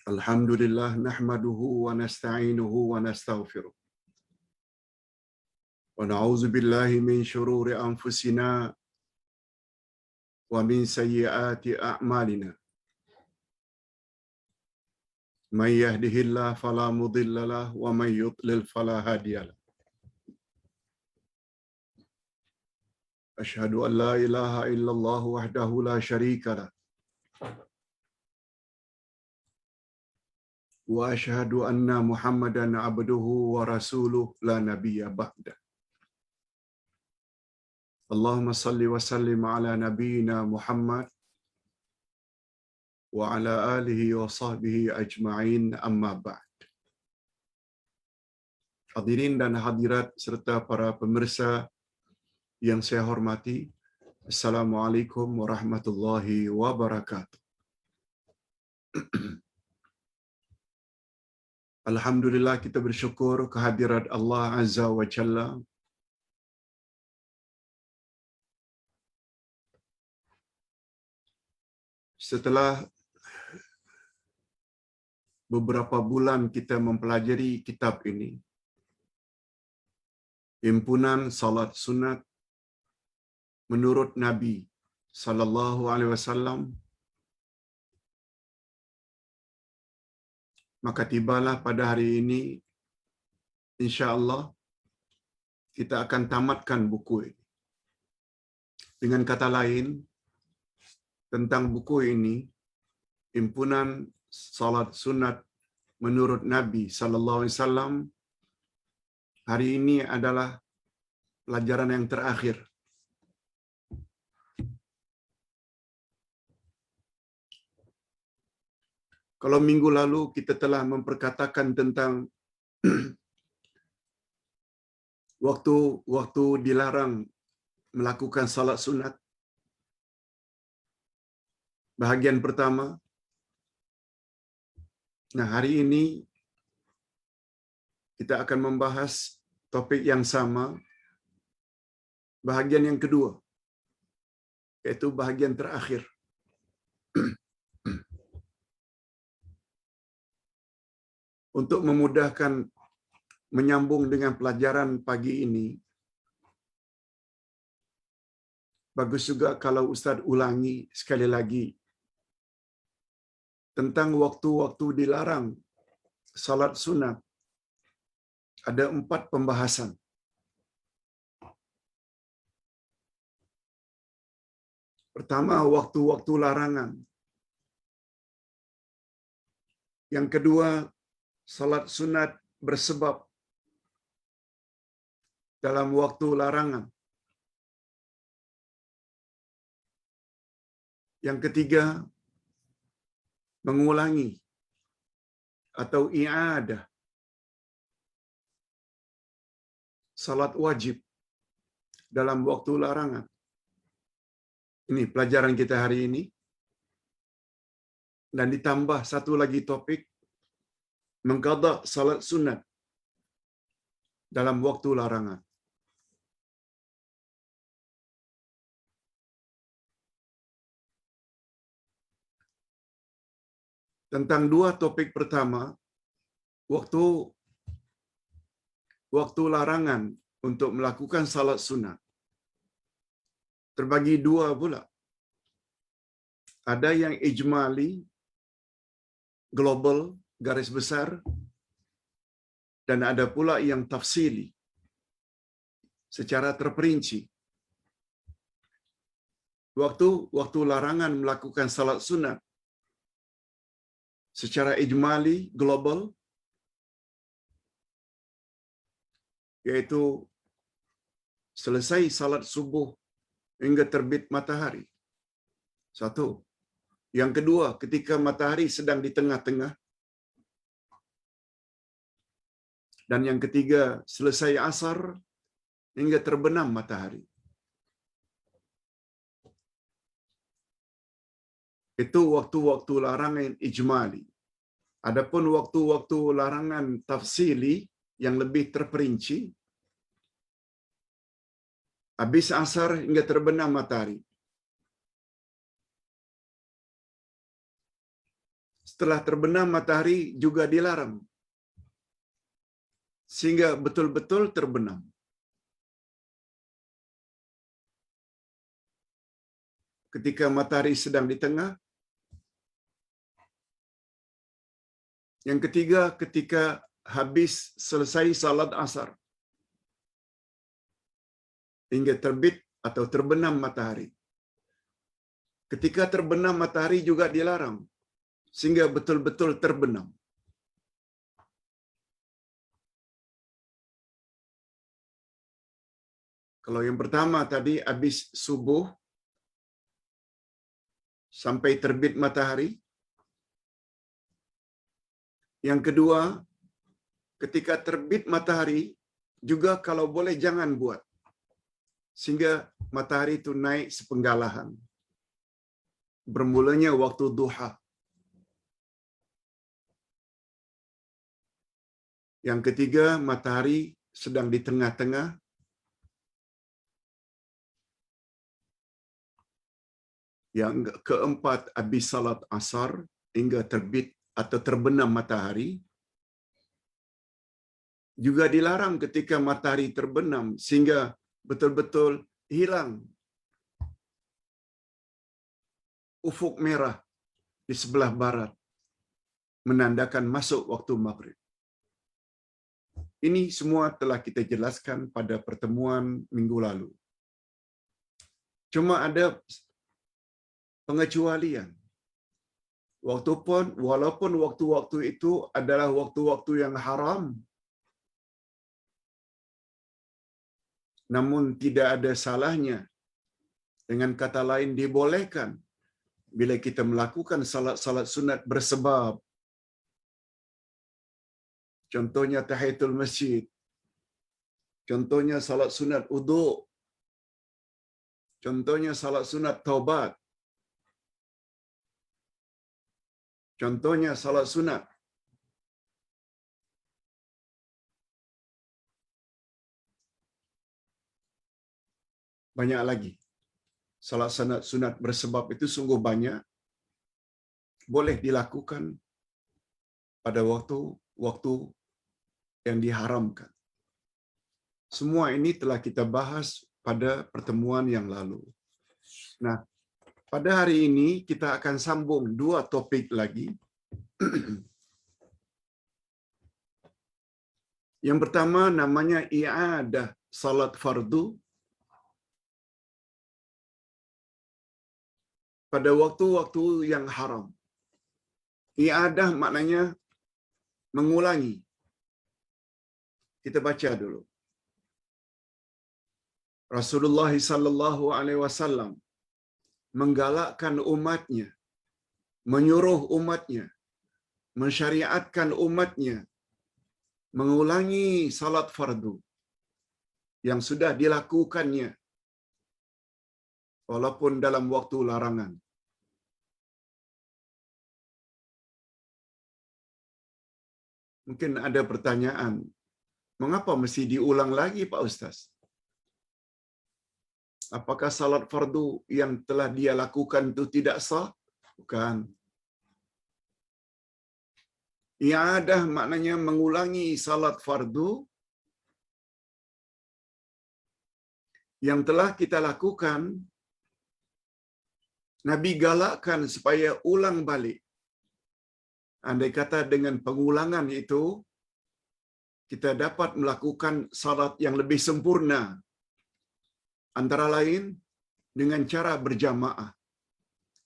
Alhamdulillah nahmaduhu wa nasta'inuhu wa nastaghfiruh. Wa na'udzu billahi min shururi anfusina wa min sayyiati a'malina. May yahdihillahu fala mudilla lahu wa may yudlil fala hadiya lahu. Asyhadu an la ilaha illallah wahdahu la syarika lahu. Wa asyhadu anna Muhammadan abduhu wa rasuluh la nabiyya ba'da. Allahumma salli wa sallim ala nabiyyina Muhammad wa ala alihi wa sahbihi ajma'in, amma ba'd. Hadirin dan hadirat serta para pemirsa yang saya hormati, Assalamualaikum warahmatullahi wabarakatuh. Alhamdulillah, kita bersyukur kehadirat Allah Azza wa Jalla. Setelah beberapa bulan kita mempelajari kitab ini, himpunan salat sunat menurut Nabi sallallahu alaihi wasallam, maka tibalah pada hari ini insya-Allah kita akan tamatkan buku ini. Dengan kata lain, tentang buku ini, himpunan salat sunat menurut Nabi sallallahu alaihi wasallam, hari ini adalah pelajaran yang terakhir. Kalau minggu lalu kita telah memperkatakan tentang waktu dilarang melakukan salat sunat. Bahagian pertama. Nah, hari ini kita akan membahas topik yang sama, bahagian yang kedua, yaitu bahagian terakhir. Untuk memudahkan menyambung dengan pelajaran pagi ini, bagus juga kalau Ustaz ulangi sekali lagi tentang waktu-waktu dilarang salat sunat. Ada 4 pembahasan. Pertama, waktu-waktu larangan. Yang kedua, salat sunat bersebab dalam waktu larangan. Yang ketiga, mengulangi atau i'adah salat wajib dalam waktu larangan. Ini pelajaran kita hari ini. Dan ditambah satu lagi topik, mengqada salat sunat dalam waktu larangan. Tentang 2 topik pertama, waktu larangan untuk melakukan salat sunat, terbagi 2 pula. Ada yang ijmali, global, garis besar, dan ada pula yang tafsili, secara terperinci. Waktu larangan melakukan salat sunat secara ijmali, global, yaitu selesai salat subuh hingga terbit matahari. 1. Yang kedua, ketika matahari sedang di tengah-tengah. Dan yang ketiga, selesai asar hingga terbenam matahari. Itu waktu-waktu larangan ijmali. Adapun waktu-waktu larangan tafsili yang lebih terperinci, habis asar hingga terbenam matahari. setelah terbenam matahari juga dilarang. Sehingga betul-betul terbenam. Ketika matahari sedang di tengah. Yang ketiga, ketika habis selesai salat asar. Hingga terbit atau terbenam matahari. Ketika terbenam matahari juga dilarang. Sehingga betul-betul terbenam. Kalau yang pertama tadi habis subuh sampai terbit matahari. Yang kedua, ketika terbit matahari juga kalau boleh jangan buat. Sehingga matahari itu naik sepenggalahan. Bermulanya waktu duha. Yang ketiga, matahari sedang di tengah-tengah. Yang keempat, habis salat asar hingga terbit atau terbenam matahari. Juga dilarang ketika matahari terbenam sehingga betul-betul hilang ufuk merah di sebelah barat. Menandakan masuk waktu maghrib. Ini semua telah kita jelaskan pada pertemuan minggu lalu. Cuma ada pengecualian. Walaupun waktu-waktu itu adalah waktu-waktu yang haram, namun tidak ada salahnya. Dengan kata lain, dibolehkan bila kita melakukan salat-salat sunat bersebab. Contohnya tahiyatul masjid. Contohnya salat sunat wudu. Contohnya salat sunat taubat. Contohnya salat sunat. Banyak lagi. Salat sunat bersebab itu sungguh banyak. Boleh dilakukan pada waktu yang diharamkan. Semua ini telah kita bahas pada pertemuan yang lalu. Nah, pada hari ini kita akan sambung dua topik lagi. Yang pertama namanya i'adah salat fardu pada waktu-waktu yang haram. I'adah maknanya mengulangi. Kita baca dulu. Rasulullah sallallahu alaihi wasallam menggalakkan umatnya, menyuruh umatnya, mensyariatkan umatnya mengulangi salat fardu yang sudah dilakukannya walaupun dalam waktu larangan. Mungkin ada pertanyaan, mengapa mesti diulang lagi Pak Ustaz? Apakah salat fardu yang telah dia lakukan itu tidak sah? Bukan. I'adah maknanya mengulangi salat fardu yang telah kita lakukan. Nabi galakkan supaya ulang balik. Andai kata dengan pengulangan itu, kita dapat melakukan salat yang lebih sempurna. Antara lain, dengan cara berjamaah.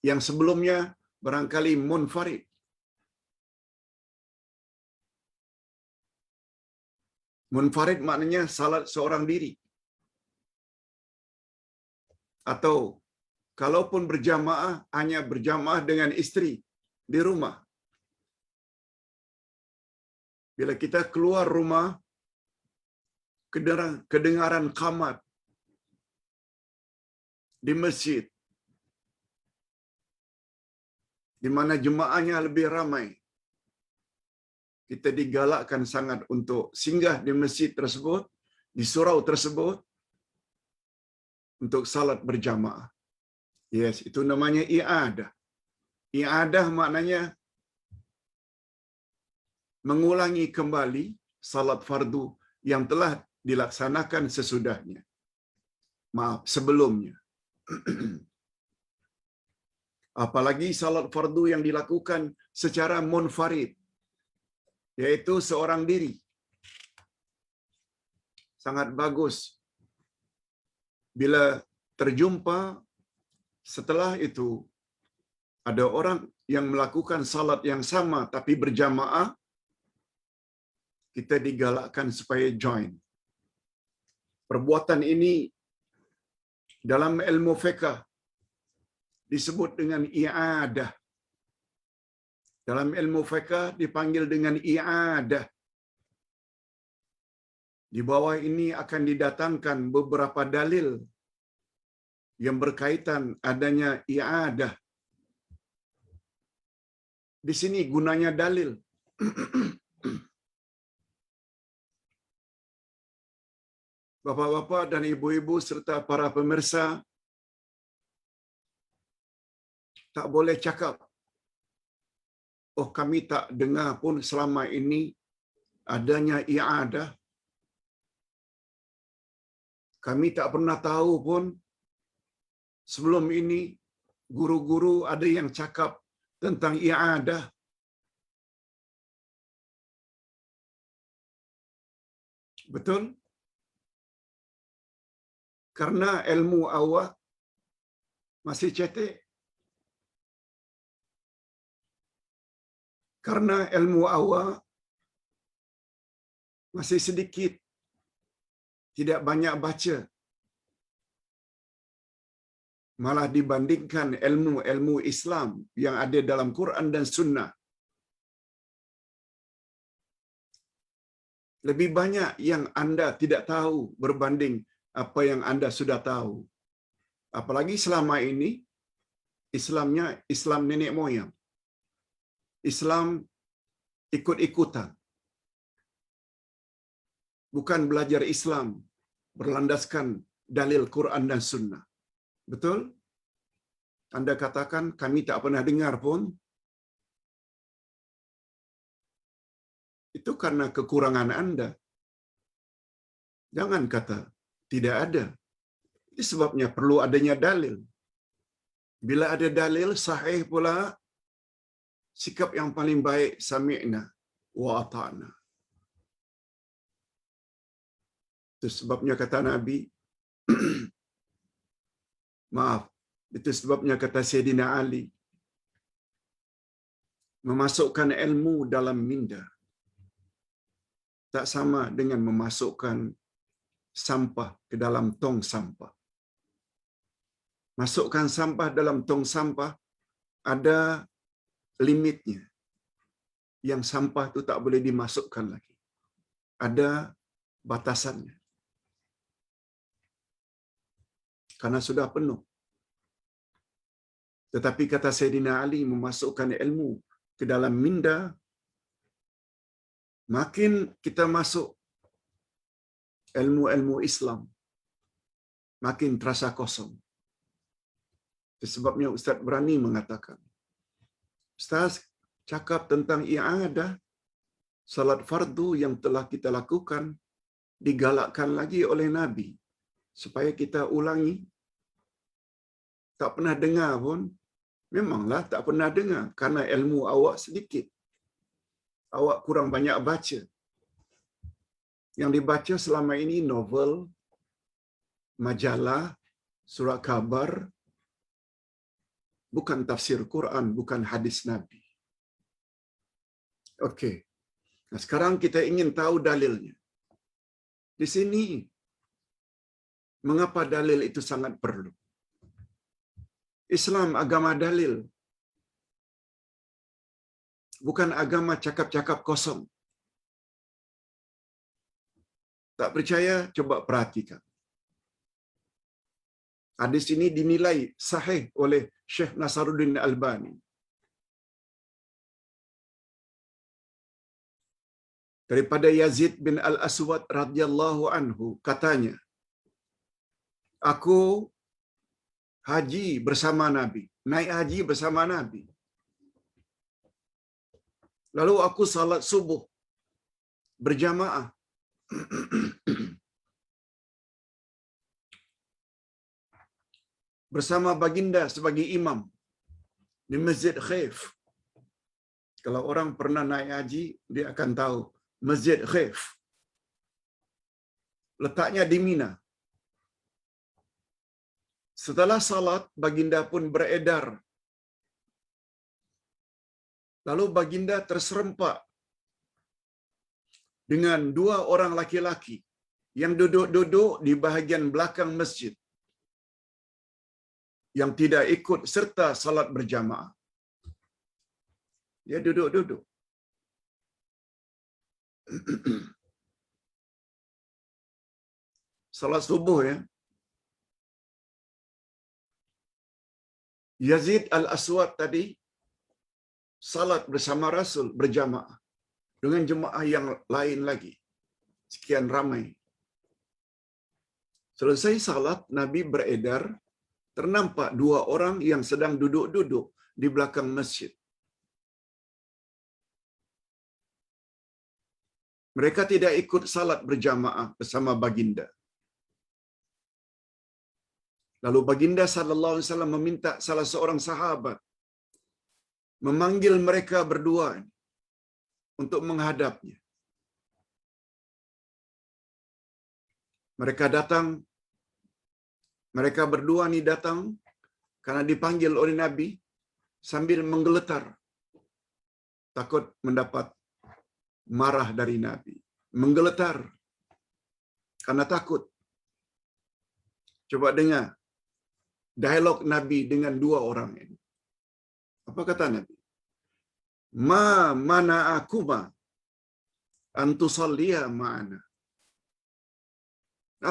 Yang sebelumnya barangkali munfarid. Munfarid maknanya salat seorang diri. Atau kalaupun berjamaah, hanya berjamaah dengan istri di rumah. Bila kita keluar rumah, kedengaran qamat di masjid, di mana jemaahnya lebih ramai, kita digalakkan sangat untuk singgah di masjid tersebut, di surau tersebut, untuk salat berjamaah. Yes, itu namanya i'adah. I'adah maknanya mengulangi kembali salat fardu yang telah dilaksanakan sesudahnya. Maaf, sebelumnya. Apalagi salat fardu yang dilakukan secara munfarid, yaitu seorang diri. Sangat bagus bila terjumpa setelah itu ada orang yang melakukan salat yang sama tapi berjamaah, kita digalakkan supaya join. Perbuatan ini dalam ilmu fiqh disebut dengan i'adah. Dalam ilmu fiqh dipanggil dengan i'adah. Di bawah ini akan didatangkan beberapa dalil yang berkaitan adanya i'adah. Di sini gunanya dalil. Bapak-bapak dan ibu-ibu serta para pemirsa, tak boleh cakap, oh kami tak dengar pun selama ini adanya i'adah. Kami tak pernah tahu pun sebelum ini guru-guru ada yang cakap tentang i'adah. Betul? Karena ilmu awak masih cetek. Karena ilmu awak masih sedikit. Tidak banyak baca. Malah dibandingkan ilmu-ilmu Islam yang ada dalam Quran dan Sunnah, lebih banyak yang anda tidak tahu berbanding apa yang anda sudah tahu. Apalagi selama ini, Islamnya Islam nenek moyang. Islam ikut-ikutan. Bukan belajar Islam berlandaskan dalil Quran dan Sunnah. Betul? Anda katakan kami tak pernah dengar pun. Itu karena kekurangan anda. Jangan kata tidak ada. Itu sebabnya perlu adanya dalil. Bila ada dalil sahih pula, sikap yang paling baik sami'na wa ata'na. Itu sebabnya kata Nabi, maaf, itu sebabnya kata Sayyidina Ali, memasukkan ilmu dalam minda tak sama dengan memasukkan sampah ke dalam tong sampah. Masukkan sampah dalam tong sampah ada limitnya. Yang sampah itu tak boleh dimasukkan lagi. Ada batasannya. Karena sudah penuh. Tetapi kata Sayyidina Ali, memasukkan ilmu ke dalam minda, makin kita masuk ilmu-ilmu Islam, makin terasa kosong. Sebabnya Ustaz berani mengatakan, Ustaz cakap tentang i'adah, salat fardu yang telah kita lakukan, digalakkan lagi oleh Nabi, supaya kita ulangi. Tak pernah dengar pun, memanglah tak pernah dengar, karena ilmu awak sedikit. Awak kurang banyak baca. Yang dibaca selama ini novel, majalah, surat khabar, bukan tafsir Quran, bukan hadis Nabi. Okey. Nah, sekarang kita ingin tahu dalilnya. Di sini, mengapa dalil itu sangat perlu? Islam agama dalil. Bukan agama cakap-cakap kosong. Tak percaya, coba perhatikan. Hadis ini dinilai sahih oleh Syekh Nasaruddin Albani. Daripada Yazid bin Al-Aswad radhiyallahu anhu, katanya, aku haji bersama Nabi, naik haji bersama Nabi. Lalu aku salat subuh berjamaah. Bersama baginda sebagai imam di Masjid Khaif. Kalau orang pernah naik haji, dia akan tahu Masjid Khaif. Letaknya di Mina. Setelah salat, baginda pun beredar. Lalu baginda terserempak dengan dua orang laki-laki yang duduk-duduk di bahagian belakang masjid, yang tidak ikut serta salat berjamaah. Dia duduk-duduk. Salat subuh ya. Yazid Al-Aswad tadi salat bersama Rasul berjamaah dengan jemaah yang lain lagi. Sekian ramai. Selesai salat, Nabi beredar, ternampak dua orang yang sedang duduk-duduk di belakang masjid. Mereka tidak ikut salat berjamaah bersama baginda. Lalu baginda sallallahu alaihi wasallam meminta salah seorang sahabat memanggil mereka berdua untuk menghadapnya. Mereka datang, mereka berdua ni datang karena dipanggil oleh Nabi sambil menggeletar, takut mendapat marah dari Nabi. Menggeletar karena takut. Coba dengar dialog Nabi dengan dua orang ini. Apa kata Nabi? Ma mana'akuma an tusalliya ma'ana.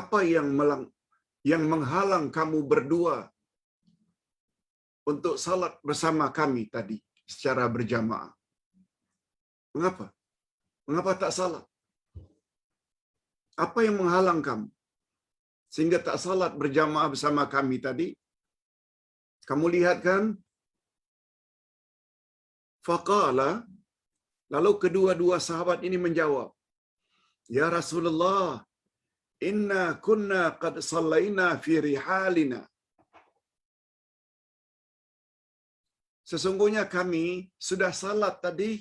Apa yang menghalang kamu berdua untuk salat bersama kami tadi secara berjamaah? Mengapa? Mengapa tak salat? Apa yang menghalang kamu sehingga tak salat berjamaah bersama kami tadi? Kamu lihat kan? Faqala, lalu kedua-dua sahabat ini menjawab, Ya Rasulullah, inna kunna qad sallaina fi rihalina. Sesungguhnya kami sudah salat tadi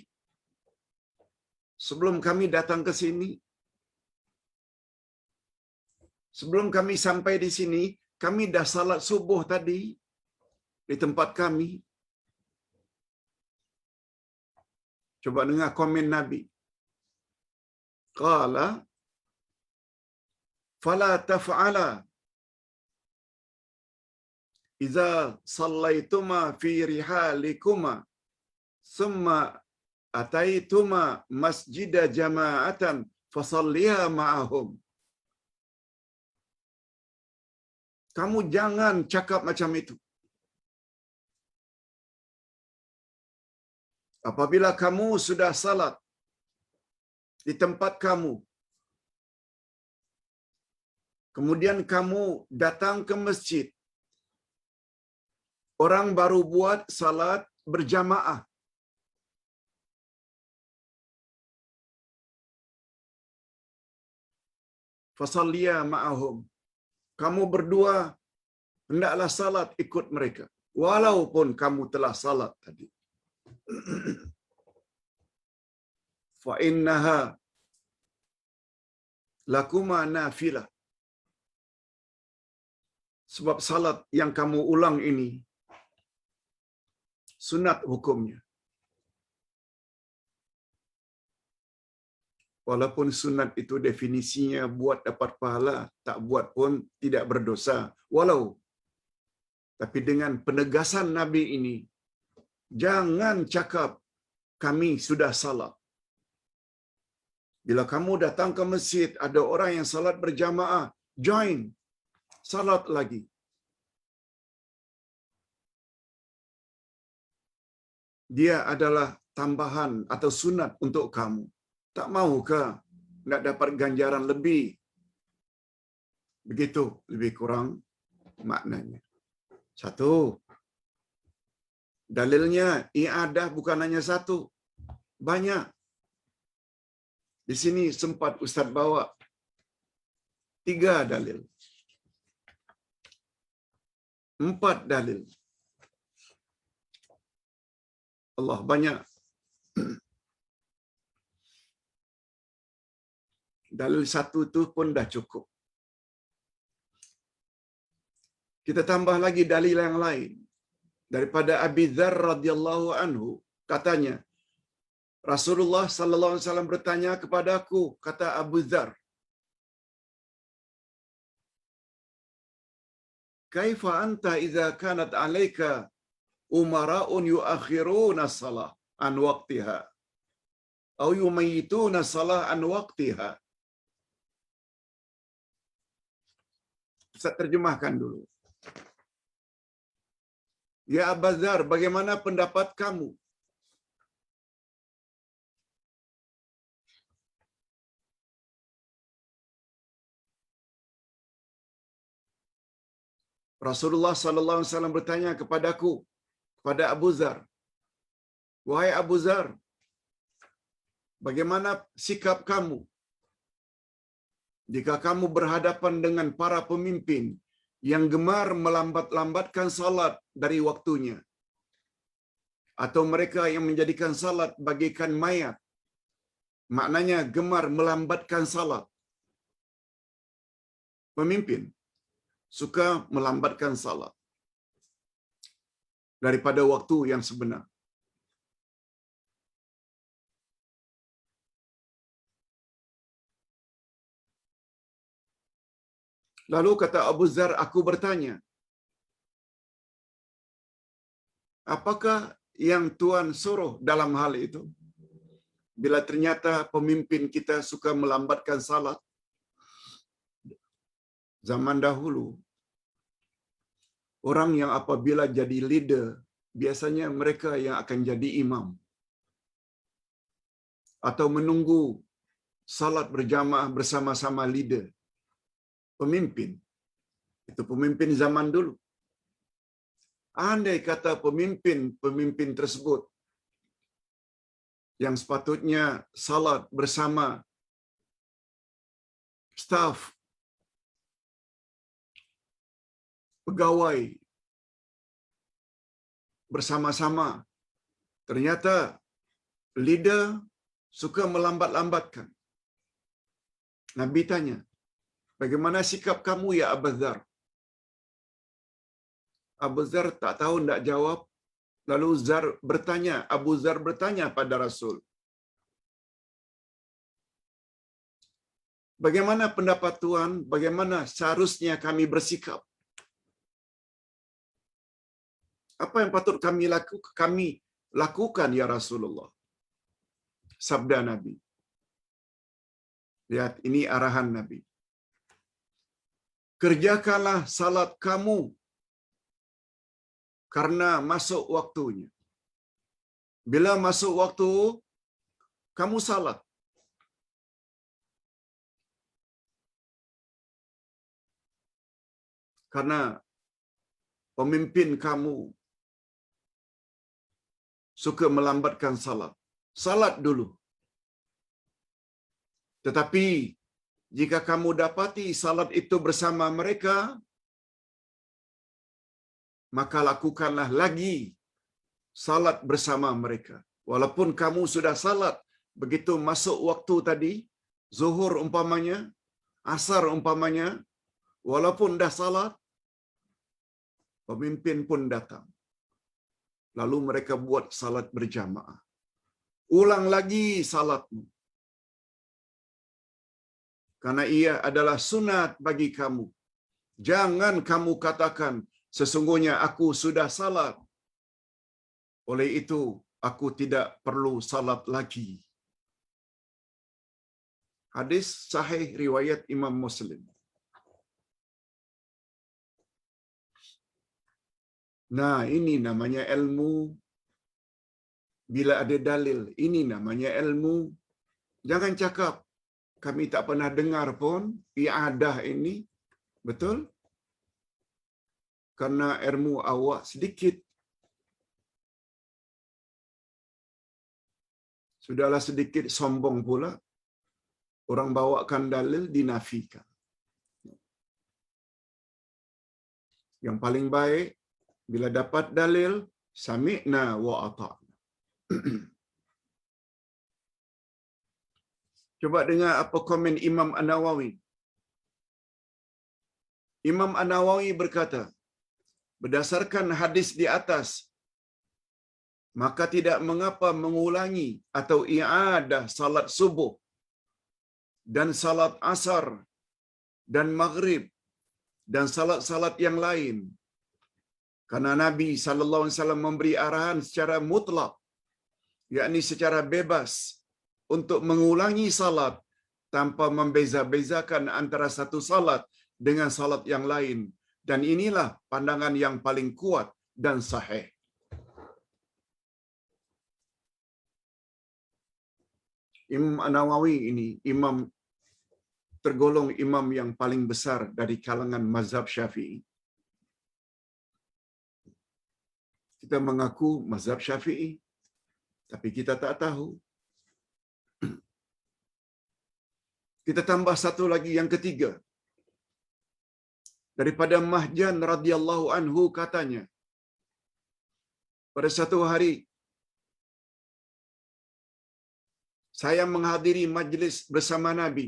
sebelum kami datang ke sini. Sebelum kami sampai di sini, kami dah salat subuh tadi di tempat kami. Coba dengar komen Nabi. Qala fala taf'ala idza sallaituma fi rihalikuma thumma ataituma masjida jama'atan fasalliha ma'ahum. Kamu jangan cakap macam itu. Apabila kamu sudah salat di tempat kamu, kemudian kamu datang ke masjid, orang baru buat salat berjamaah. Fasalliya ma'ahum. Kamu berdua hendaklah salat ikut mereka, walaupun kamu telah salat tadi. Fa innaha lakuma nafilah. Sebab salat yang kamu ulang ini sunat hukumnya. Walaupun sunat itu definisinya buat dapat pahala, tak buat pun tidak berdosa. Tapi dengan penegasan Nabi ini, jangan cakap kami sudah salat. Bila kamu datang ke masjid, ada orang yang salat berjamaah, join, salat lagi. Dia adalah tambahan atau sunat untuk kamu. Tak mahukah nak dapat ganjaran lebih? Begitu lebih kurang maknanya. Satu, dalilnya i'adah bukan hanya satu, banyak. Di sini sempat Ustaz bawa 3 dalil. 4 dalil. Allah banyak. Dalil 1 tu pun dah cukup. Kita tambah lagi dalil yang lain. Daripada Abi Dzar radhiyallahu anhu, katanya, Rasulullah sallallahu alaihi wasallam bertanya kepada aku, kata Abu Dzar, "Kaifa anta idza kanat 'alaika umara'un yu'akhiruna as-salah an waqtiha aw yumayyituna as-salah an waqtiha?" Saya terjemahkan dulu. Ya Abu Dzar, bagaimana pendapat kamu? Rasulullah sallallahu alaihi wasallam bertanya kepadaku, kepada Abu Dzar, "Wahai Abu Dzar, bagaimana sikap kamu jika kamu berhadapan dengan para pemimpin yang gemar melambat-lambatkan salat dari waktunya, atau mereka yang menjadikan salat bagaikan mayat?" Maknanya gemar melambatkan salat. Pemimpin suka melambatkan salat daripada waktu yang sebenar. Lalu kata Abu Dzar, aku bertanya, apakah yang Tuan suruh dalam hal itu? Bila ternyata pemimpin kita suka melambatkan salat, zaman dahulu, orang yang apabila jadi leader, biasanya mereka yang akan jadi imam. Atau menunggu salat berjamaah bersama-sama leader. Pemimpin. Itu pemimpin zaman dulu. Andai kata pemimpin tersebut yang sepatutnya salat bersama staf, pegawai, bersama-sama, ternyata leader suka melambat-lambatkan. Nabi tanya, bagaimana sikap kamu ya Abu Dzar? Abu Dzar tak tahu nak jawab. Lalu Abu Dzar bertanya pada Rasul, bagaimana pendapat Tuan? Bagaimana seharusnya kami bersikap? Apa yang patut kami lakukan ya Rasulullah? Sabda Nabi. Lihat, ini arahan Nabi. Kerjakanlah salat kamu karena masuk waktunya. Bila masuk waktu, kamu salat. Karena pemimpin kamu suka melambatkan salat. Salat dulu. Tetapi jika kamu dapati salat itu bersama mereka, maka lakukanlah lagi salat bersama mereka. Walaupun kamu sudah salat begitu masuk waktu tadi, zuhur umpamanya, asar umpamanya, walaupun dah salat, pemimpin pun datang. Lalu mereka buat salat berjamaah. Ulang lagi salatmu. Karena ia adalah sunat bagi kamu. Jangan kamu katakan, sesungguhnya aku sudah salat. Oleh itu, aku tidak perlu salat lagi. Hadis sahih riwayat Imam Muslim. Nah, ini namanya ilmu. Bila ada dalil, ini namanya ilmu. Jangan cakap, kami tak pernah dengar pun, i'adah ini. Betul? Karena ilmu awak sedikit. Sudahlah sedikit sombong pula. orang bawakan dalil dinafikan. Yang paling baik bila dapat dalil sami'na wa ata'na. Coba dengar apa komen Imam An-Nawawi. Imam An-Nawawi berkata, berdasarkan hadis di atas, maka tidak mengapa mengulangi atau i'adah salat subuh dan salat asar dan maghrib dan salat-salat yang lain. Karena Nabi sallallahu alaihi wasallam memberi arahan secara mutlak, yakni secara bebas untuk mengulangi salat tanpa membeza-bezakan antara satu salat dengan salat yang lain, dan inilah pandangan yang paling kuat dan sahih. Imam An-Nawawi ini imam tergolong imam yang paling besar dari kalangan mazhab Syafi'i. Kita mengaku mazhab Syafi'i, tapi kita tak tahu. Kita tambah satu lagi, yang ketiga. Daripada Mahjan radhiyallahu anhu katanya, pada satu hari saya menghadiri majlis bersama Nabi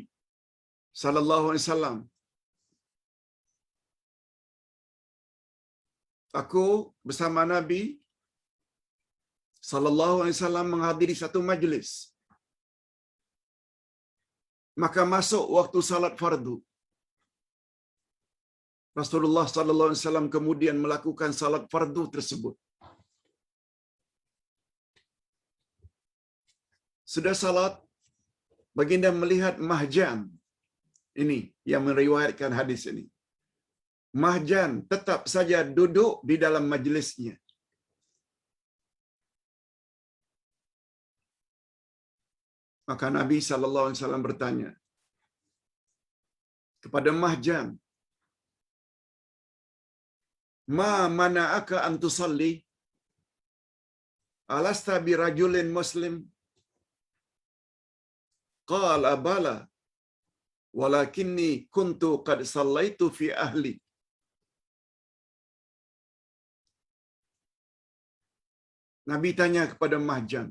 sallallahu alaihi wasallam. Aku bersama Nabi sallallahu alaihi wasallam menghadiri satu majlis. Maka masuk waktu salat fardu. Rasulullah sallallahu alaihi wasallam kemudian melakukan salat fardu tersebut. Sudah salat, baginda melihat Mahjan ini yang meriwayatkan hadis ini. Mahjan tetap saja duduk di dalam majlisnya. Maka Nabi sallallahu alaihi wasallam bertanya kepada Mahjan, "Ma mana'aka an tusalli? Alasta bi rajulin muslim?" Qala bala, walakinni kuntu qad sallaitu fi ahli. Nabi tanya kepada Mahjan,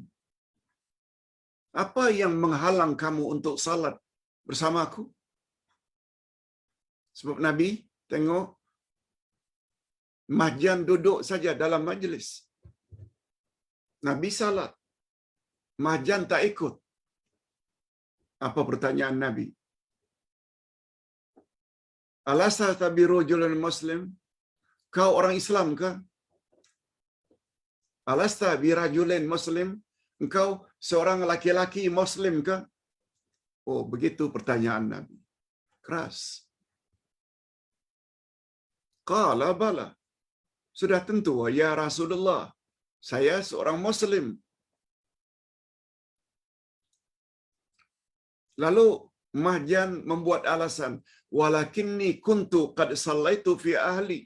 apa yang menghalang kamu untuk salat bersamaku? Sebab Nabi tengok Mahjan duduk saja dalam majlis. Nabi salat, Mahjan tak ikut. Apa pertanyaan Nabi? Alasa tabiru rajulun muslim? Kau orang Islam ke? Alasta bi rajulin muslim? Engkau seorang laki-laki muslim ke? Oh, begitu pertanyaan Nabi. Keras. Qala bala. Sudah tentu ya Rasulullah, saya seorang muslim. Lalu Mahjan membuat alasan, walakinni kuntu qad sallaitu fi ahli.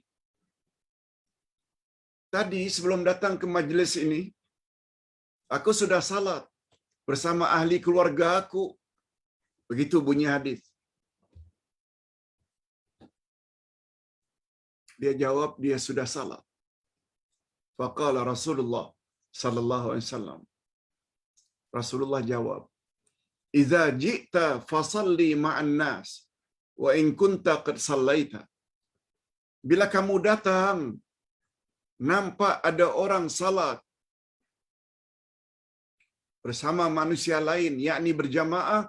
Tadi sebelum datang ke majlis ini, aku sudah salat bersama ahli keluarga aku. Begitu bunyi hadis. Dia jawab dia sudah salat. Faqala Rasulullah sallallahu alaihi wasallam. Rasulullah jawab, "Idza ji'ta fasalli ma'an nas wa in kunta qad sallaita." Bila kamu datang nampak ada orang salat bersama manusia lain, yakni berjamaah,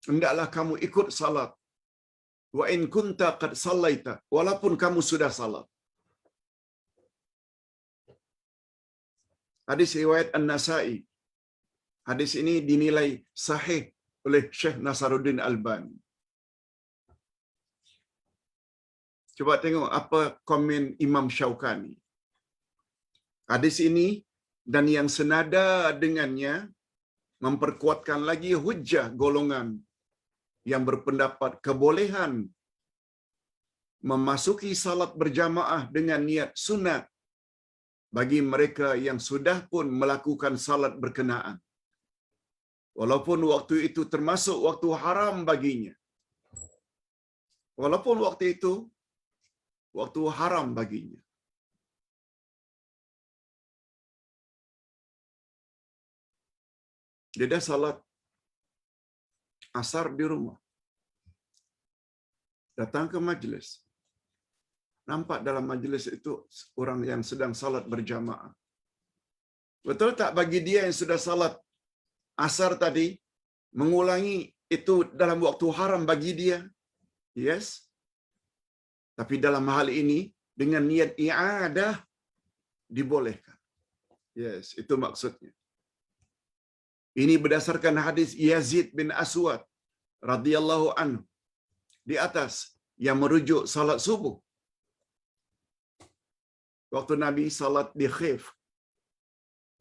hendaklah kamu ikut salat. Wa in kunta qad sallaita, walaupun kamu sudah salat. Hadis riwayat An-Nasa'i. Hadis ini dinilai sahih oleh Syekh Nasaruddin Albani. Coba tengok apa komen Imam Syaukani. Hadis ini dan yang senada dengannya memperkuatkan lagi hujjah golongan yang berpendapat kebolehan memasuki salat berjamaah dengan niat sunat bagi mereka yang sudah pun melakukan salat berkenaan. walaupun waktu itu termasuk waktu haram baginya. Walaupun waktu itu waktu haram baginya. Dia dah salat asar di rumah. Datang ke majlis. Nampak dalam majlis itu orang yang sedang salat berjamaah. Betul tak bagi dia yang sudah salat asar tadi, mengulangi itu dalam waktu haram bagi dia? Yes. Tapi dalam hal ini, dengan niat i'adah, dibolehkan. Yes, itu maksudnya. Ini berdasarkan hadis Yazid bin Aswad radhiyallahu anhu di atas yang merujuk salat subuh. Waktu Nabi salat di Khif,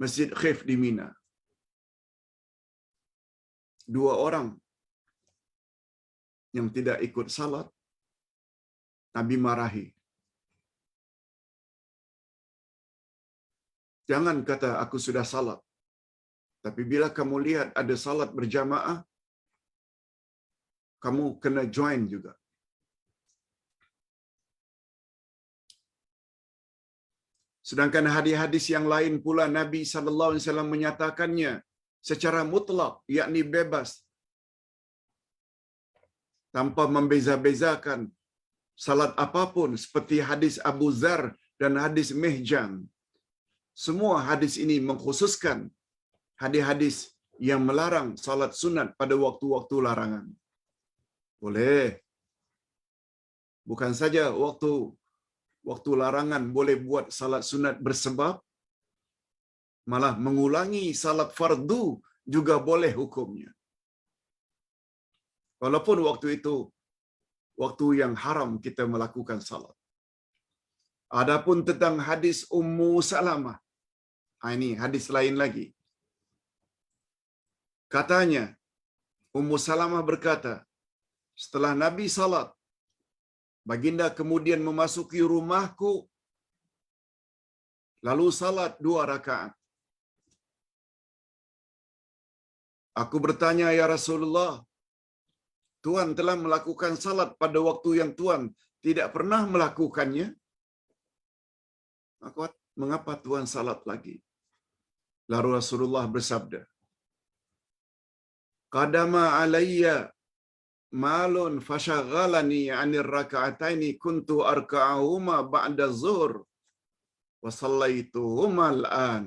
Masjid Khif di Mina. Dua orang yang tidak ikut salat, Nabi marahi. Jangan kata aku sudah salat. Tapi bila kamu lihat ada salat berjamaah, kamu kena join juga. Sedangkan hadis-hadis yang lain pula Nabi sallallahu alaihi wasallam menyatakannya secara mutlak, yakni bebas, tanpa membeza-bezakan salat apapun, seperti hadis Abu Zar dan hadis Mihjan. Semua hadis ini mengkhususkan hadis-hadis yang melarang salat sunat pada waktu-waktu larangan. Boleh. Bukan saja waktu larangan boleh buat salat sunat bersebab, malah mengulangi salat fardu juga boleh hukumnya. Walaupun waktu itu waktu yang haram kita melakukan salat. Adapun tentang hadis Ummu Salamah, ini hadis lain lagi. Katanya, Ummu Salamah berkata, setelah Nabi salat, baginda kemudian memasuki rumahku, lalu salat 2 rakaat. Aku bertanya, ya Rasulullah, Tuan telah melakukan salat pada waktu yang Tuan tidak pernah melakukannya. Mengapa Tuan salat lagi? Lalu Rasulullah bersabda, Qadama alayya malun fashaghalani 'anil raka'ataini kuntu arka'ahuma ba'da zuhur wa sallaituhuma al-an.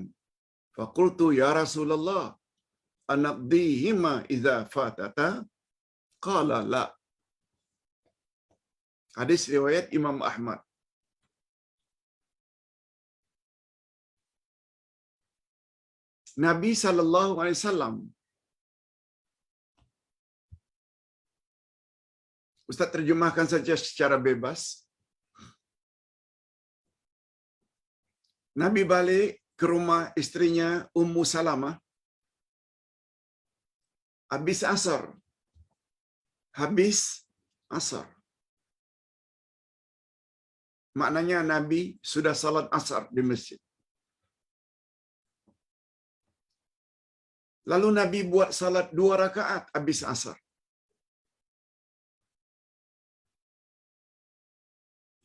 Faqultu ya Rasulullah, anaqdihima idza fatata? Qala la. Hadis riwayat Imam Ahmad. Nabi sallallahu alaihi wasallam, Ustaz terjemahkan saja secara bebas. Nabi balik ke rumah istrinya Ummu Salamah habis asar. Habis asar. Maknanya Nabi sudah salat asar di masjid. Lalu Nabi buat salat 2 rakaat habis asar.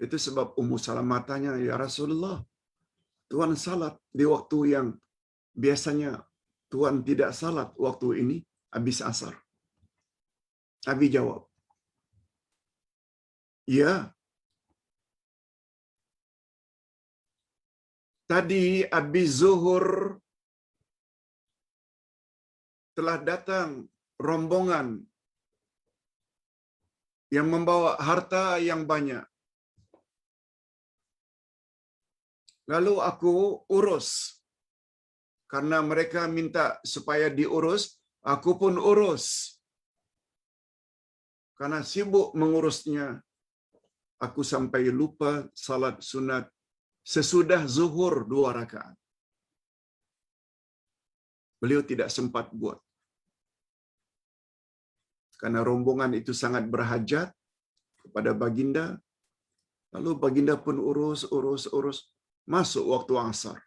Itu sebab Ummu Salamah tanya, ya Rasulullah, Tuan salat di waktu yang biasanya Tuan tidak salat waktu ini habis asar. Nabi jawab, ya. Tadi habis zuhur telah datang rombongan yang membawa harta yang banyak. Lalu aku urus. Karena mereka minta supaya diurus, aku pun urus. Karena sibuk mengurusnya, aku sampai lupa salat sunat sesudah zuhur 2 rakaat. Beliau tidak sempat buat. Karena rombongan itu sangat berhajat kepada baginda. Lalu baginda pun urus. Masuk waktu asar.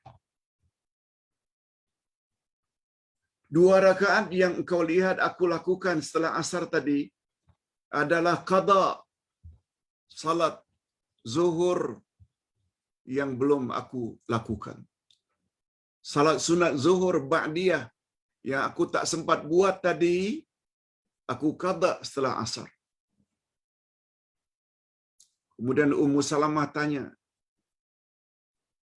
Dua rakaat yang engkau lihat aku lakukan setelah asar tadi adalah qada salat zuhur yang belum aku lakukan. Salat sunat zuhur ba'diyah yang aku tak sempat buat tadi, aku qada setelah asar. Kemudian Ummu Salamah tanya,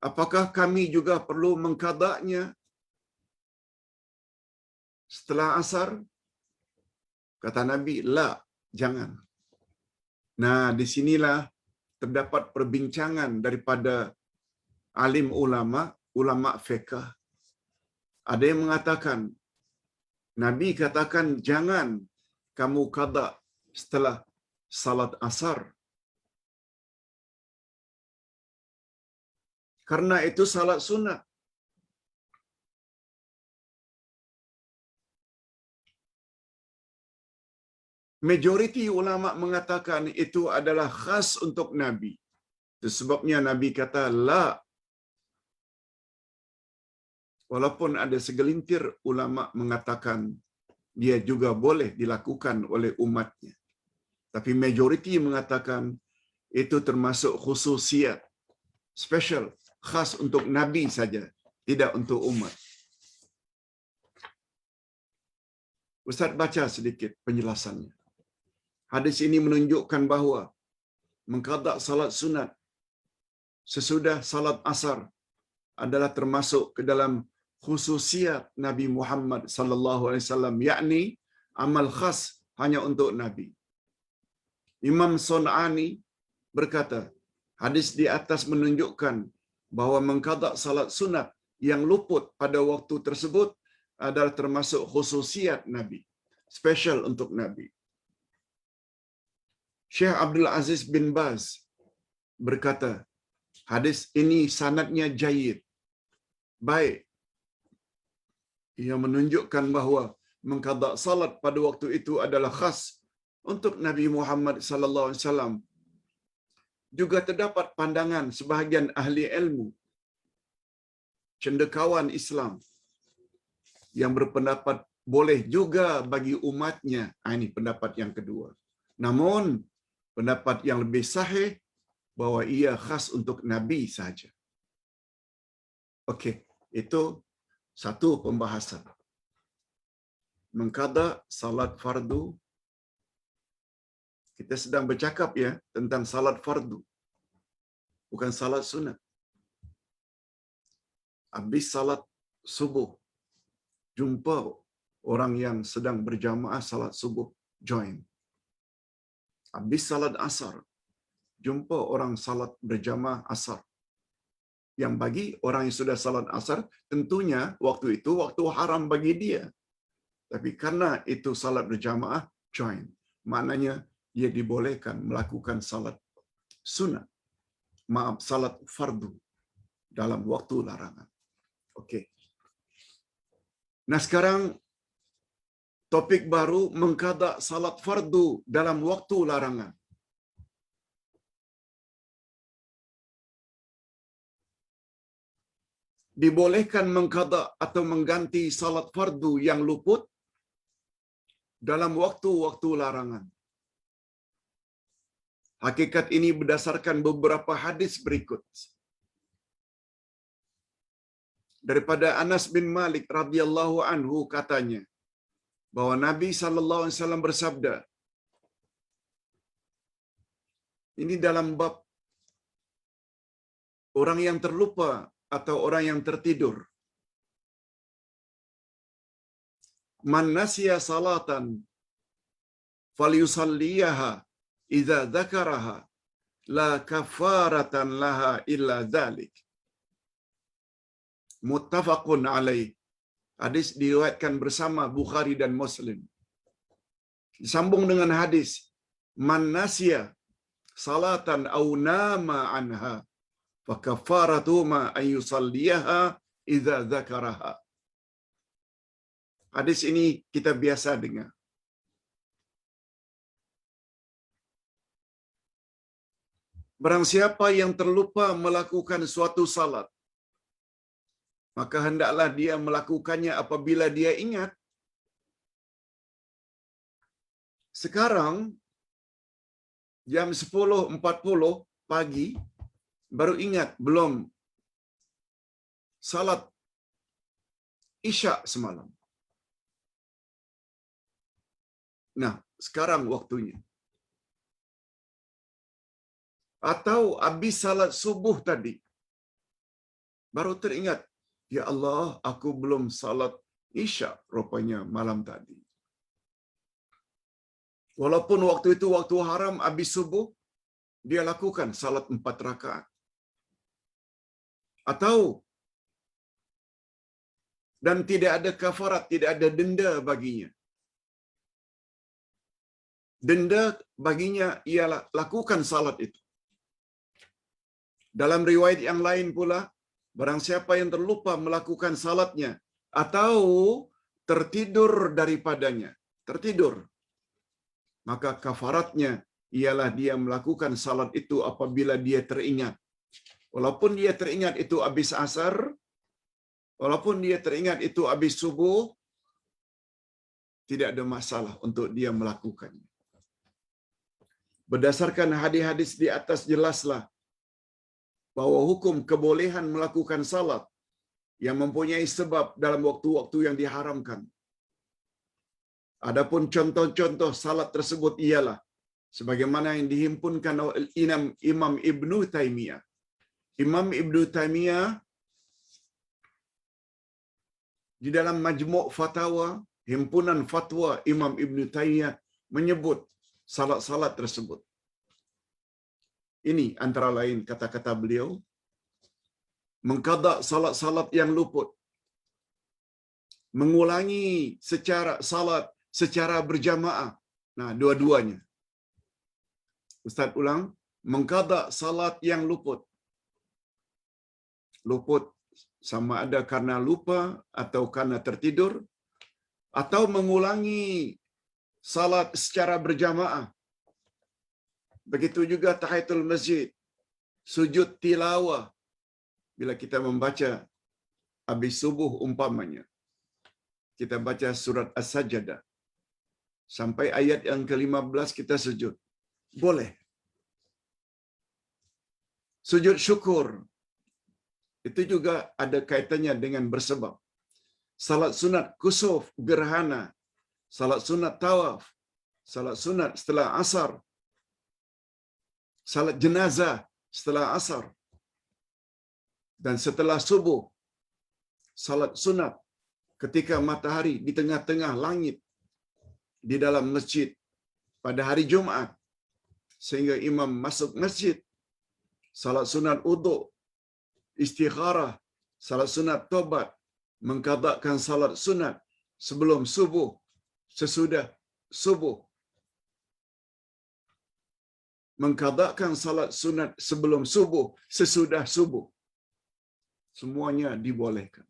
apakah kami juga perlu mengqadanya setelah asar? Kata Nabi, la, jangan. Nah, di sinilah terdapat perbincangan daripada alim ulama, ulama fiqh. Ada yang mengatakan, Nabi katakan jangan kamu qada setelah salat asar. Karena itu salat sunat. Majoriti ulama mengatakan itu adalah khas untuk Nabi. Itu sebabnya Nabi kata la. Walaupun ada segelintir ulama mengatakan dia juga boleh dilakukan oleh umatnya. Tapi majoriti mengatakan itu termasuk khususiat, special, khas untuk Nabi saja, tidak untuk umat. Ustaz baca sedikit penjelasannya. Hadis ini menunjukkan bahawa mengqada salat sunat sesudah salat asar adalah termasuk ke dalam khususiat Nabi Muhammad sallallahu alaihi wasallam, yakni amal khas hanya untuk Nabi. Imam Sun'ani berkata, hadis di atas menunjukkan bahawa mengqada salat sunat yang luput pada waktu tersebut adalah termasuk khususiat Nabi, special untuk Nabi. Syekh Abdul Aziz bin Baz berkata, hadis ini sanadnya jayyid, baik. Ia menunjukkan bahawa mengqada salat pada waktu itu adalah khas untuk Nabi Muhammad sallallahu alaihi wasallam. Juga terdapat pandangan sebahagian ahli ilmu, cendekiawan Islam, yang berpendapat boleh juga bagi umatnya. Ini pendapat yang kedua. Namun pendapat yang lebih sahih bahwa ia khas untuk Nabi saja. Okey, itu satu pembahasan. Mengqada salat fardu. Kita sedang bercakap ya tentang salat fardu, bukan salat sunat. Habis salat subuh, jumpa orang yang sedang berjamaah salat subuh, join. Habis salat asar, jumpa orang salat berjamaah asar. Yang bagi orang yang sudah salat asar, tentunya waktu itu waktu haram bagi dia. Tapi karena itu salat berjamaah, join. Maknanya dia dibolehkan melakukan salat sunat, salat fardu dalam waktu larangan. Okey. Nah sekarang topik baru, mengqada salat fardu dalam waktu larangan. Dibolehkan mengqada atau mengganti salat fardu yang luput dalam waktu-waktu larangan. Hakikat ini berdasarkan beberapa hadis berikut. Daripada Anas bin Malik radhiyallahu anhu katanya bahwa Nabi sallallahu alaihi wasallam bersabda, ini dalam bab orang yang terlupa atau orang yang tertidur. Man nasiya salatan falyusalliyaha idza dzakaraha la kafaratan laha illa dzalik. Muttafaqun alaih. Hadis diriwayatkan bersama Bukhari dan Muslim. Disambung dengan hadis, man nasiya salatan aw nama anha fa kafaratu ma an yusalliyaha idza dzakaraha. Hadis ini kita biasa dengar. Barang siapa yang terlupa melakukan suatu salat, maka hendaklah dia melakukannya apabila dia ingat. Sekarang jam 10.40 pagi baru ingat belum salat Isyak semalam. Nah, sekarang waktunya. Atau habis salat subuh tadi baru teringat, ya Allah, aku belum salat Isyak rupanya malam tadi. Walaupun waktu itu waktu haram habis subuh, dia lakukan salat 4 rakaat. Atau dan tidak ada kafarat, tidak ada denda baginya. Denda baginya ialah lakukan salat itu. Dalam riwayat yang lain pula, barang siapa yang terlupa melakukan salatnya atau tertidur daripadanya, tertidur, maka kafaratnya ialah dia melakukan salat itu apabila dia teringat. Walaupun dia teringat itu habis asar, walaupun dia teringat itu habis subuh, tidak ada masalah untuk dia melakukannya. Berdasarkan hadis-hadis di atas jelaslah bahwa hukum kebolehan melakukan salat yang mempunyai sebab dalam waktu-waktu yang diharamkan. Adapun contoh-contoh salat tersebut ialah sebagaimana yang dihimpunkan oleh Imam Ibnu Taimiyah. Imam Ibnu Taimiyah di dalam Majmu' Fatawa, himpunan fatwa Imam Ibnu Taimiyah menyebut salat-salat tersebut. Ini antara lain kata-kata beliau, mengqada salat-salat yang luput, mengulangi salat secara berjamaah. Nah, dua-duanya. Ustaz ulang, mengqada salat yang luput. Luput sama ada karena lupa atau karena tertidur, atau mengulangi salat secara berjamaah. Begitu juga tahiyatul masjid, sujud tilawah. Bila kita membaca habis subuh umpamanya, kita baca surat As-Sajdah sampai ayat yang ke-15 kita sujud. Boleh. Sujud syukur itu juga ada kaitannya dengan bersebab. Salat sunat kusuf gerhana, salat sunat tawaf, salat sunat setelah asar, salat jenazah setelah asar, dan setelah subuh, salat sunat ketika matahari di tengah-tengah langit di dalam masjid pada hari Jumaat sehingga imam masuk masjid, salat sunat uduk, istikharah, salat sunat tobat, mengqadakan salat sunat sebelum subuh, sesudah subuh, mengqadakan salat sunat sebelum subuh, sesudah subuh. Semuanya dibolehkan.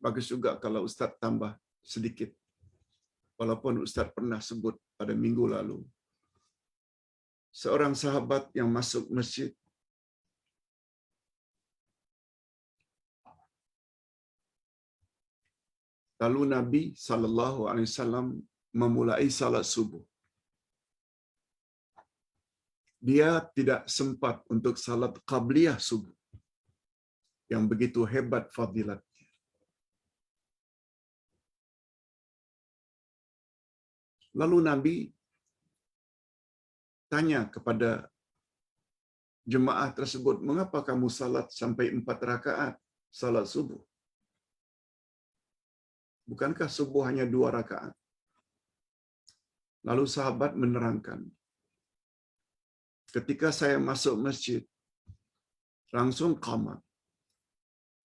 Bagus juga kalau Ustaz tambah sedikit. Walaupun Ustaz pernah sebut pada minggu lalu. Seorang sahabat yang masuk masjid, lalu Nabi SAW memulai salat subuh. Dia tidak sempat untuk salat qabliyah subuh yang begitu hebat fadilatnya. Lalu Nabi tanya kepada jemaah tersebut, mengapa kamu salat sampai 4 rakaat salat subuh? Bukankah subuh hanya 2 rakaat? Lalu sahabat menerangkan, ketika saya masuk masjid, langsung qamat.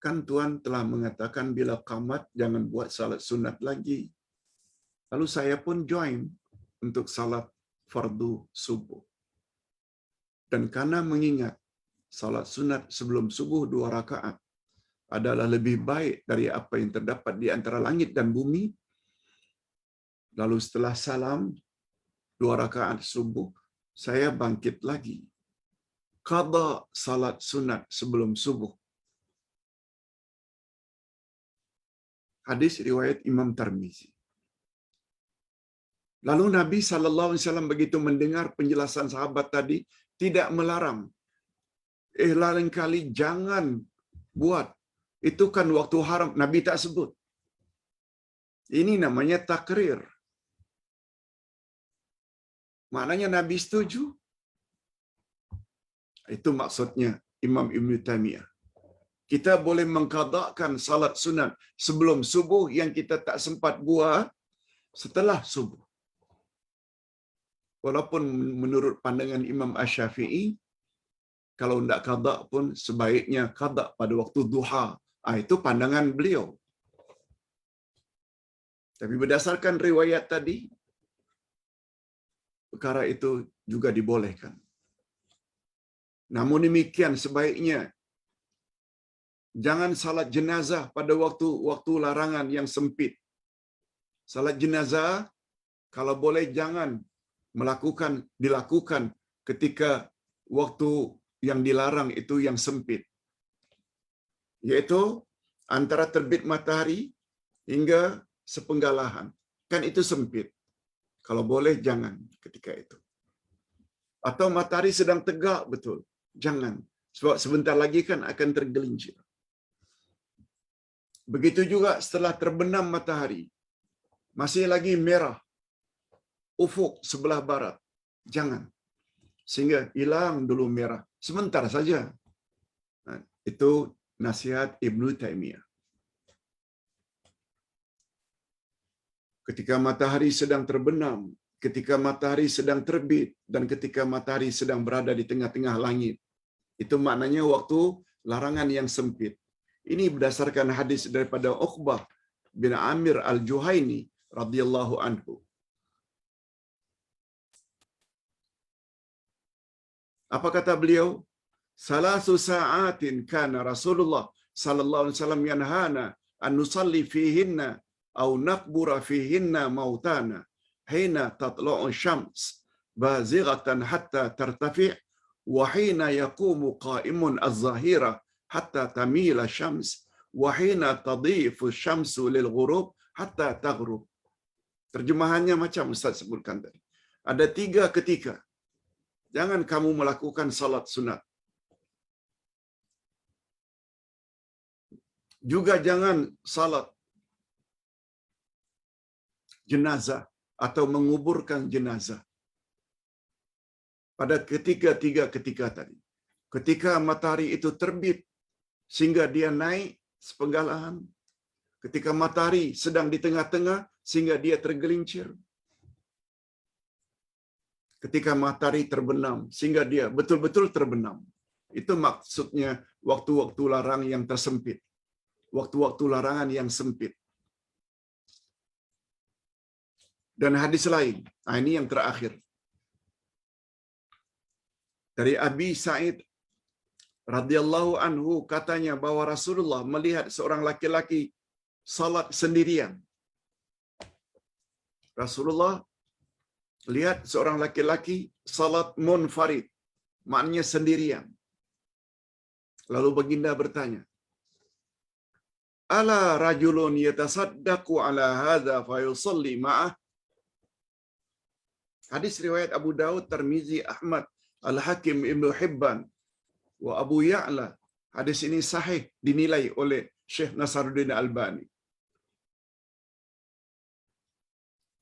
Kan Tuhan telah mengatakan bila qamat, jangan buat salat sunat lagi. Lalu saya pun join untuk salat fardu subuh. Dan karena mengingat salat sunat sebelum subuh 2 rakaat adalah lebih baik dari apa yang terdapat di antara langit dan bumi, lalu setelah salam 2 rakaat subuh, saya bangkit lagi. Qada salat sunat sebelum subuh. Hadis riwayat Imam Tirmizi. Lalu Nabi SAW begitu mendengar penjelasan sahabat tadi, tidak melarang. Lain kali jangan buat. Itu kan waktu haram. Nabi tak sebut. Ini namanya takrir. Maknanya Nabi setuju. Itu maksudnya Imam Ibn Taymiyah. Kita boleh mengqadakkan salat sunat sebelum subuh yang kita tak sempat buat setelah subuh. Walaupun menurut pandangan Imam Asy-Syafi'i, kalau tidak qada pun sebaiknya qada pada waktu duha. Itu pandangan beliau. Tapi berdasarkan riwayat tadi, perkara itu juga dibolehkan. Namun demikian sebaiknya jangan salat jenazah pada waktu larangan yang sempit. Salat jenazah kalau boleh jangan dilakukan ketika waktu yang dilarang itu yang sempit. Yaitu antara terbit matahari hingga sepenggalahan. Kan itu sempit. Kalau boleh jangan ketika itu. Atau matahari sedang tegak betul. Jangan. Sebab sebentar lagi kan akan tergelincir. Begitu juga setelah terbenam matahari. Masih lagi merah. Ufuk sebelah barat. Jangan. Sehingga hilang dulu merah. Sebentar saja. Itu nasihat Ibnu Taimiyah. Ketika matahari sedang terbenam, ketika matahari sedang terbit, dan ketika matahari sedang berada di tengah-tengah langit. Itu maknanya waktu larangan yang sempit. Ini berdasarkan hadis daripada Uqbah bin Amir Al-Juhaini radhiyallahu anhu. Apa kata beliau? Salasu sa'atin kana Rasulullah sallallahu alaihi wasallam yanhana an nusalli fihinna aw naqbura fihinna mautana hina tatlu'u syams bazighatan hatta tartafi' wa hina yaqumu qa'imun az-zahira hatta tamila syams wa hina tadifu syamsu lil ghurub hatta taghrub. Terjemahannya macam Ustaz sebutkan tadi. Ada 3 ketika jangan kamu melakukan salat sunat. Juga jangan salat jenazah atau menguburkan jenazah. Pada ketiga ketika tadi. Ketika matahari itu terbit sehingga dia naik sepenggalahan. Ketika matahari sedang di tengah-tengah sehingga dia tergelincir. Ketika matahari terbenam sehingga dia betul-betul terbenam. Itu maksudnya waktu-waktu larang yang tersempit. Waktu-waktu larangan yang sempit. Dan hadis lain, ini yang terakhir. Dari Abi Sa'id radhiyallahu anhu katanya bahwa Rasulullah melihat seorang laki-laki salat sendirian. Rasulullah lihat seorang laki-laki salat munfarid, maknanya sendirian. Lalu baginda bertanya, "Ala rajulun yatasaddaqu ala hadza fa yusalli ma'ah?" Hadis riwayat Abu Daud, Tirmizi, Ahmad, Al-Hakim, Ibnu Hibban wa Abu Ya'la. Hadis ini sahih dinilai oleh Syekh Nasaruddin Albani.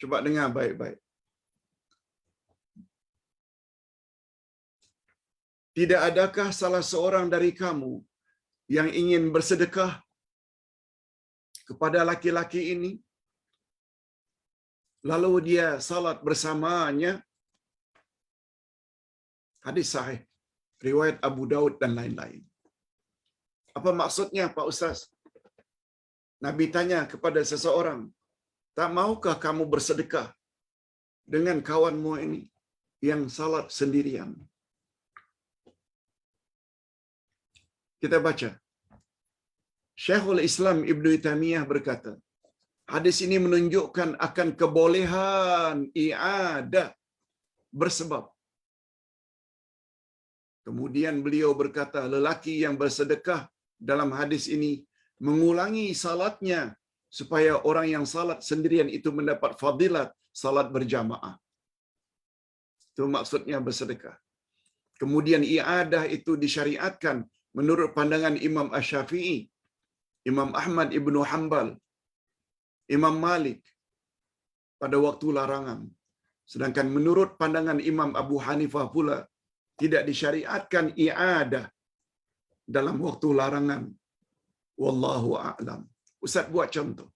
Coba dengar baik-baik. Tidak adakah salah seorang dari kamu yang ingin bersedekah kepada laki-laki ini, lalu dia salat bersamanya? Hadis sahih, riwayat Abu Daud dan lain-lain. Apa maksudnya Pak Ustaz? Nabi tanya kepada seseorang, tak maukah kamu bersedekah dengan kawanmu ini yang salat sendirian? Kita baca. Syekhul Islam Ibnu Taimiyah berkata, hadis ini menunjukkan akan kebolehan i'adah bersebab. Kemudian beliau berkata, lelaki yang bersedekah dalam hadis ini mengulangi salatnya supaya orang yang salat sendirian itu mendapat fadilat salat berjamaah. Itu maksudnya bersedekah. Kemudian i'adah itu disyariatkan menurut pandangan Imam Asy-Syafi'i, Imam Ahmad Ibnu Hanbal, Imam Malik pada waktu larangan. Sedangkan menurut pandangan Imam Abu Hanifah pula tidak disyariatkan i'adah dalam waktu larangan. Wallahu a'lam. Ustaz buat contoh.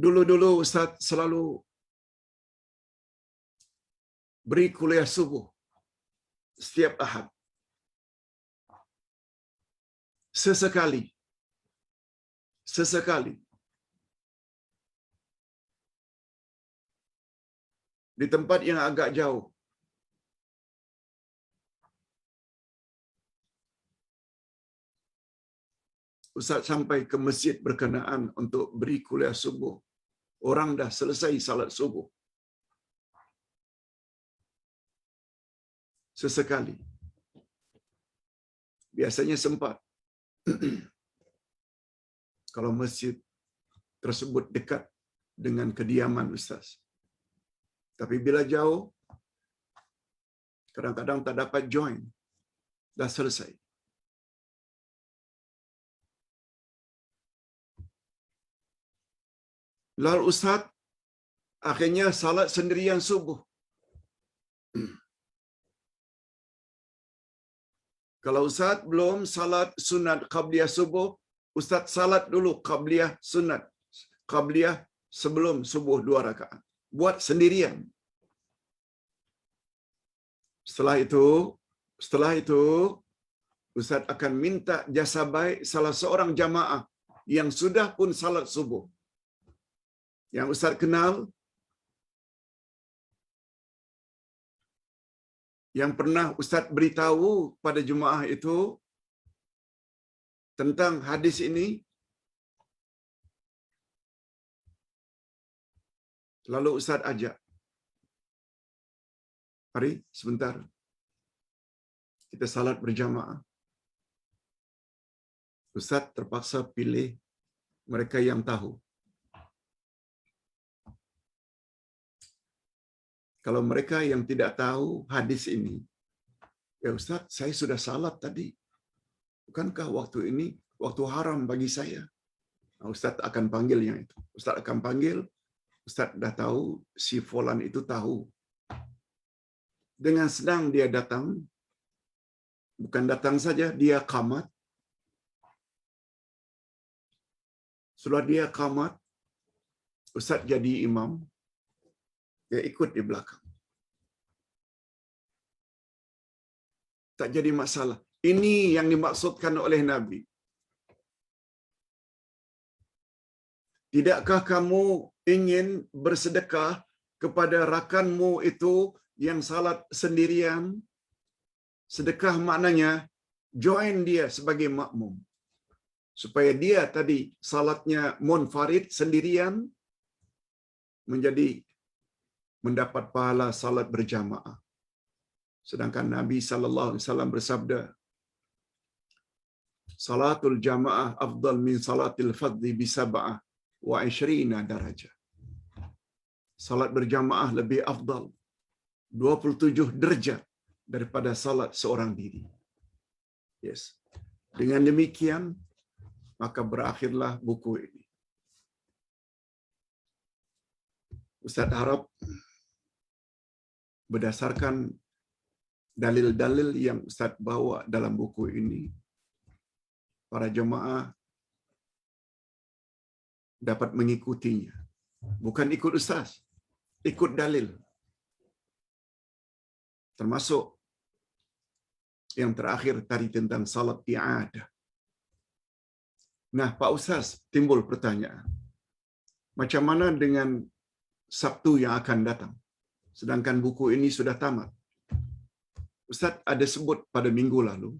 Dulu-dulu Ustaz selalu beri kuliah subuh setiap Ahad. Sesekali di tempat yang agak jauh. Ustaz sampai ke masjid berkenaan untuk beri kuliah subuh. Orang dah selesai salat subuh. Sesekali. Biasanya sempat. Kalau masjid tersebut dekat dengan kediaman Ustaz. Tapi bila jauh, kadang-kadang tak dapat join. Dah selesai. Lalu Ustaz akhirnya salat sendirian subuh. Kalau Ustaz belum salat sunat qabliyah subuh, Ustaz salat dulu qabliyah sunat. Qabliyah sebelum subuh 2 rakaat. Buat sendirian. Setelah itu Ustaz akan minta jasa baik salah seorang jamaah yang sudah pun salat subuh. Yang Ustaz kenal, yang pernah Ustaz beritahu pada jemaah itu tentang hadis ini, lalu Ustaz ajak, mari sebentar kita salat berjamaah. Ustaz terpaksa pilih mereka yang tahu. Kalau mereka yang tidak tahu hadis ini, ya Ustaz, saya sudah salat tadi. Bukankah waktu ini waktu haram bagi saya? Nah, Ustaz akan panggil yang itu. Ustaz akan panggil, Ustaz dah tahu, si fulan itu tahu. Dengan senang dia datang, bukan datang saja, dia qamat. Setelah dia qamat, Ustaz jadi imam, dia ikut di belakang. Tak jadi masalah. Ini yang dimaksudkan oleh Nabi. Tidakkah kamu ingin bersedekah kepada rakanmu itu yang salat sendirian? Sedekah maknanya join dia sebagai makmum. Supaya dia tadi salatnya munfarid sendirian menjadi mendapat pahala salat berjamaah. Sedangkan Nabi sallallahu alaihi wasallam bersabda, salatul jamaah afdal min salatil fadhi bi 27 darajah. Salat berjamaah lebih afdal 27 derajat daripada salat seorang diri. Yes. Dengan demikian maka berakhirlah buku ini. Ustaz harap berdasarkan dalil-dalil yang Ustaz bawa dalam buku ini, para jemaah dapat mengikutinya. Bukan ikut Ustaz, ikut dalil. Termasuk yang terakhir tadi tentang salat i'adah. Nah, Pak Ustaz, timbul pertanyaan. Macam mana dengan Sabtu yang akan datang? Sedangkan buku ini sudah tamat. Ustaz ada sebut pada minggu lalu,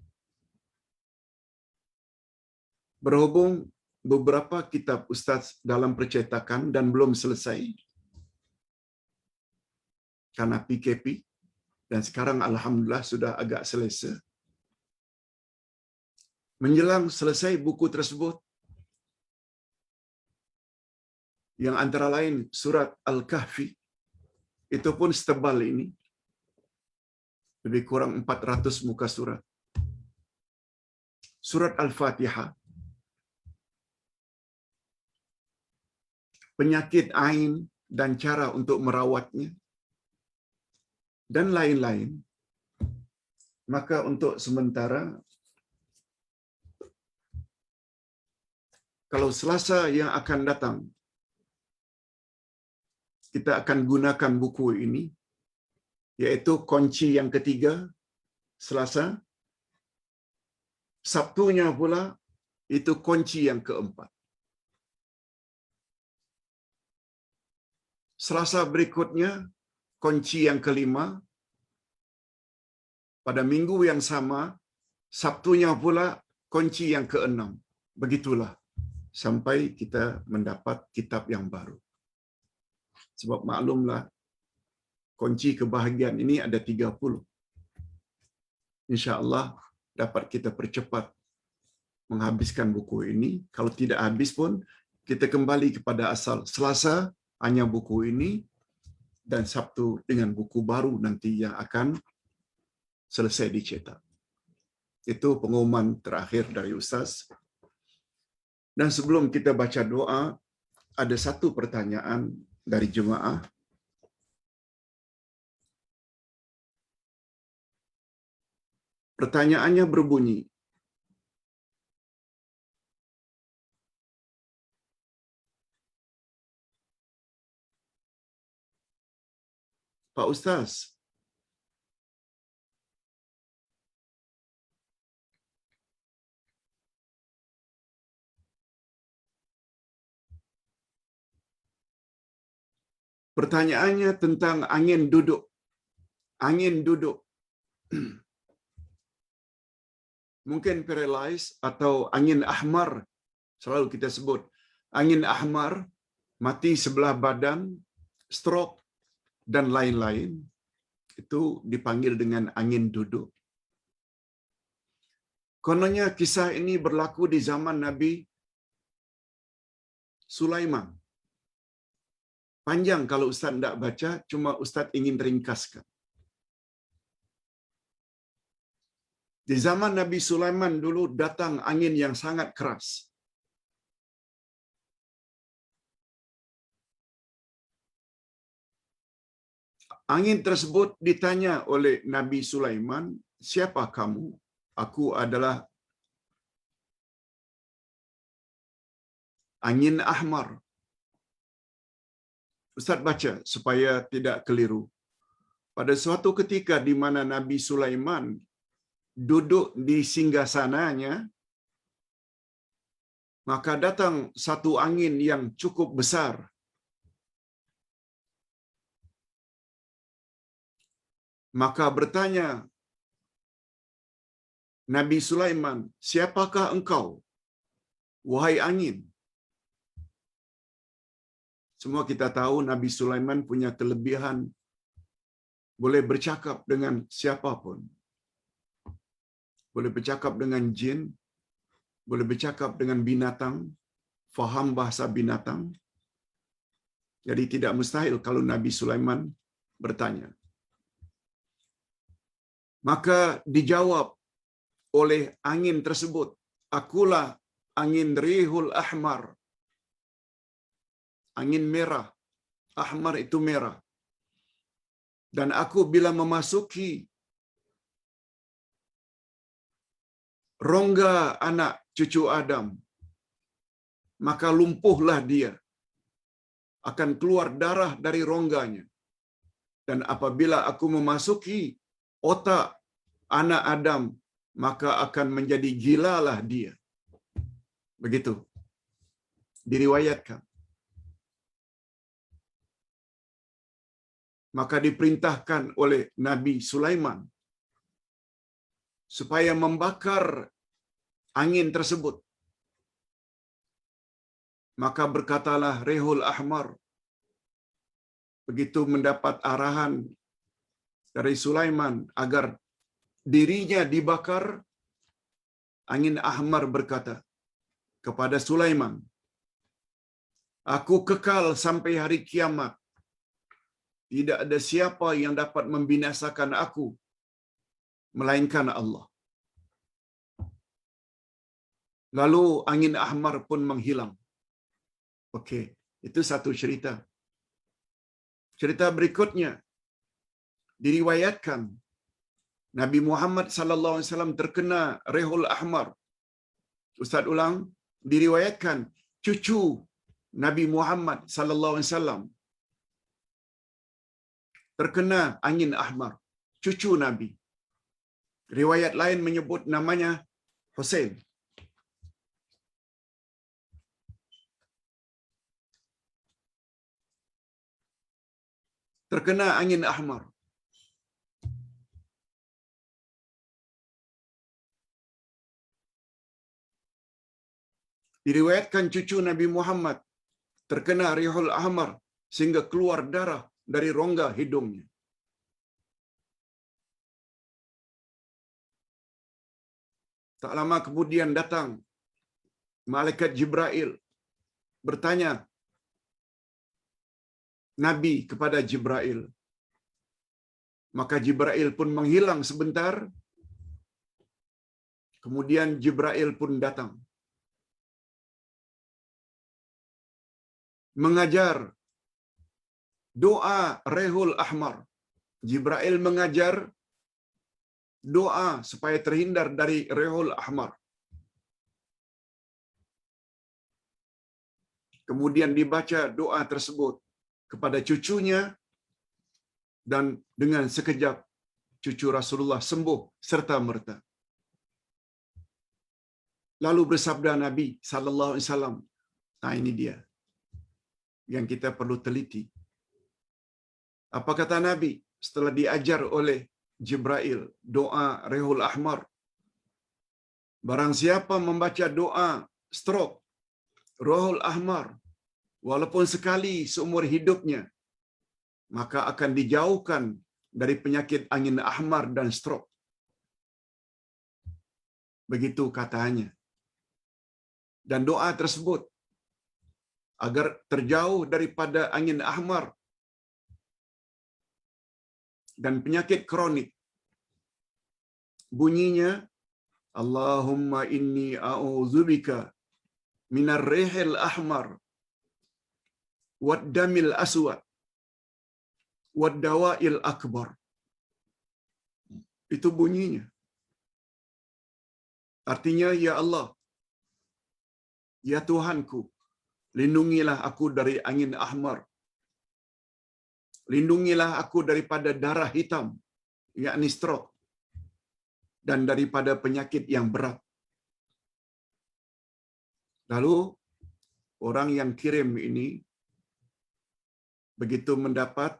berhubung beberapa kitab Ustaz dalam percetakan dan belum selesai, karena PKP, dan sekarang Alhamdulillah sudah agak selesa. Menjelang selesai buku tersebut, yang antara lain surat Al-Kahfi, itu pun setebal ini, lebih kurang 400 muka surat. Surat Al-Fatihah, penyakit ain dan cara untuk merawatnya, dan lain-lain. Maka untuk sementara, kalau Selasa yang akan datang, kita akan gunakan buku ini, yaitu kunci yang ketiga, Selasa. Sabtunya pula, itu kunci yang keempat. Selasa berikutnya, kunci yang kelima. Pada minggu yang sama, Sabtunya pula, kunci yang keenam. Begitulah, sampai kita mendapat kitab yang baru. Sebab maklumlah, kunci kebahagiaan ini ada 30. InsyaAllah dapat kita percepat menghabiskan buku ini. Kalau tidak habis pun, kita kembali kepada asal. Selasa hanya buku ini, dan Sabtu dengan buku baru nanti yang akan selesai dicetak. Itu pengumuman terakhir dari Ustaz. Dan sebelum kita baca doa, ada satu pertanyaan dari jemaah. Pertanyaannya berbunyi, Pak Ustaz, pertanyaannya tentang angin duduk. Angin duduk. Mungkin paralyzed atau angin ahmar, selalu kita sebut. Angin ahmar, mati sebelah badan, stroke, dan lain-lain. Itu dipanggil dengan angin duduk. Kononnya kisah ini berlaku di zaman Nabi Sulaiman. Panjang kalau Ustaz tidak baca, cuma Ustaz ingin ringkaskan. Di zaman Nabi Sulaiman dulu datang angin yang sangat keras. Angin tersebut ditanya oleh Nabi Sulaiman, "Siapa kamu?" "Aku adalah angin ahmar." Ustaz baca supaya tidak keliru. Pada suatu ketika di mana Nabi Sulaiman duduk di singgasananya, maka datang satu angin yang cukup besar. Maka bertanya Nabi Sulaiman, "Siapakah engkau, wahai angin?" Semua kita tahu Nabi Sulaiman punya kelebihan boleh bercakap dengan siapapun. Boleh bercakap dengan jin, boleh bercakap dengan binatang, faham bahasa binatang. Jadi tidak mustahil kalau Nabi Sulaiman bertanya. Maka dijawab oleh angin tersebut, "Akulah angin Rihul Ahmar." Angin merah. Ahmar itu merah. Dan aku bila memasuki rongga anak cucu Adam, maka lumpuhlah dia. Akan keluar darah dari rongganya. Dan apabila aku memasuki otak anak Adam, maka akan menjadi gilalah dia. Begitu diriwayatkan. Maka diperintahkan oleh Nabi Sulaiman supaya membakar angin tersebut. Maka berkatalah Rihul Ahmar, begitu mendapat arahan dari Sulaiman agar dirinya dibakar, angin ahmar berkata kepada Sulaiman, "Aku kekal sampai hari kiamat. Tidak ada siapa yang dapat membinasakan aku melainkan Allah." Lalu angin ahmar pun menghilang. Okey, itu satu cerita. Cerita berikutnya diriwayatkan Nabi Muhammad sallallahu alaihi wasallam terkena Rihul Ahmar. Ustaz ulang, diriwayatkan cucu Nabi Muhammad sallallahu alaihi wasallam terkena angin ahmar. Cucu Nabi. Riwayat lain menyebut namanya Hussein. Terkena angin ahmar. Diriwayatkan cucu Nabi Muhammad terkena Rihul Ahmar sehingga keluar darah dari rongga hidungnya. Tak lama kemudian datang malaikat Jibril bertanya Nabi kepada Jibril. Maka Jibril pun menghilang sebentar. Kemudian Jibril pun datang mengajar doa Rihul Ahmar. Jibril mengajar doa supaya terhindar dari Rihul Ahmar. Kemudian dibaca doa tersebut kepada cucunya dan dengan sekejap cucu Rasulullah sembuh serta merta. Lalu bersabda Nabi sallallahu alaihi wasallam, nah ini dia yang kita perlu teliti. Apa kata Nabi setelah diajar oleh Jibril doa Rihul Ahmar? Barang siapa membaca doa stroke Rihul Ahmar walaupun sekali seumur hidupnya, maka akan dijauhkan dari penyakit angin ahmar dan stroke. Begitu katanya. Dan doa tersebut agar terjauh daripada angin ahmar dan penyakit kronik. Bunyinya, Allahumma inni a'udzubika minar rihil ahmar wad damil aswad wad dawa'il akbar. Itu bunyinya. Artinya, ya Allah, ya Tuhanku, lindungilah aku dari angin ahmar. Lindungilah aku daripada darah hitam, yakni stroke, dan daripada penyakit yang berat. Lalu, orang yang kirim ini, begitu mendapat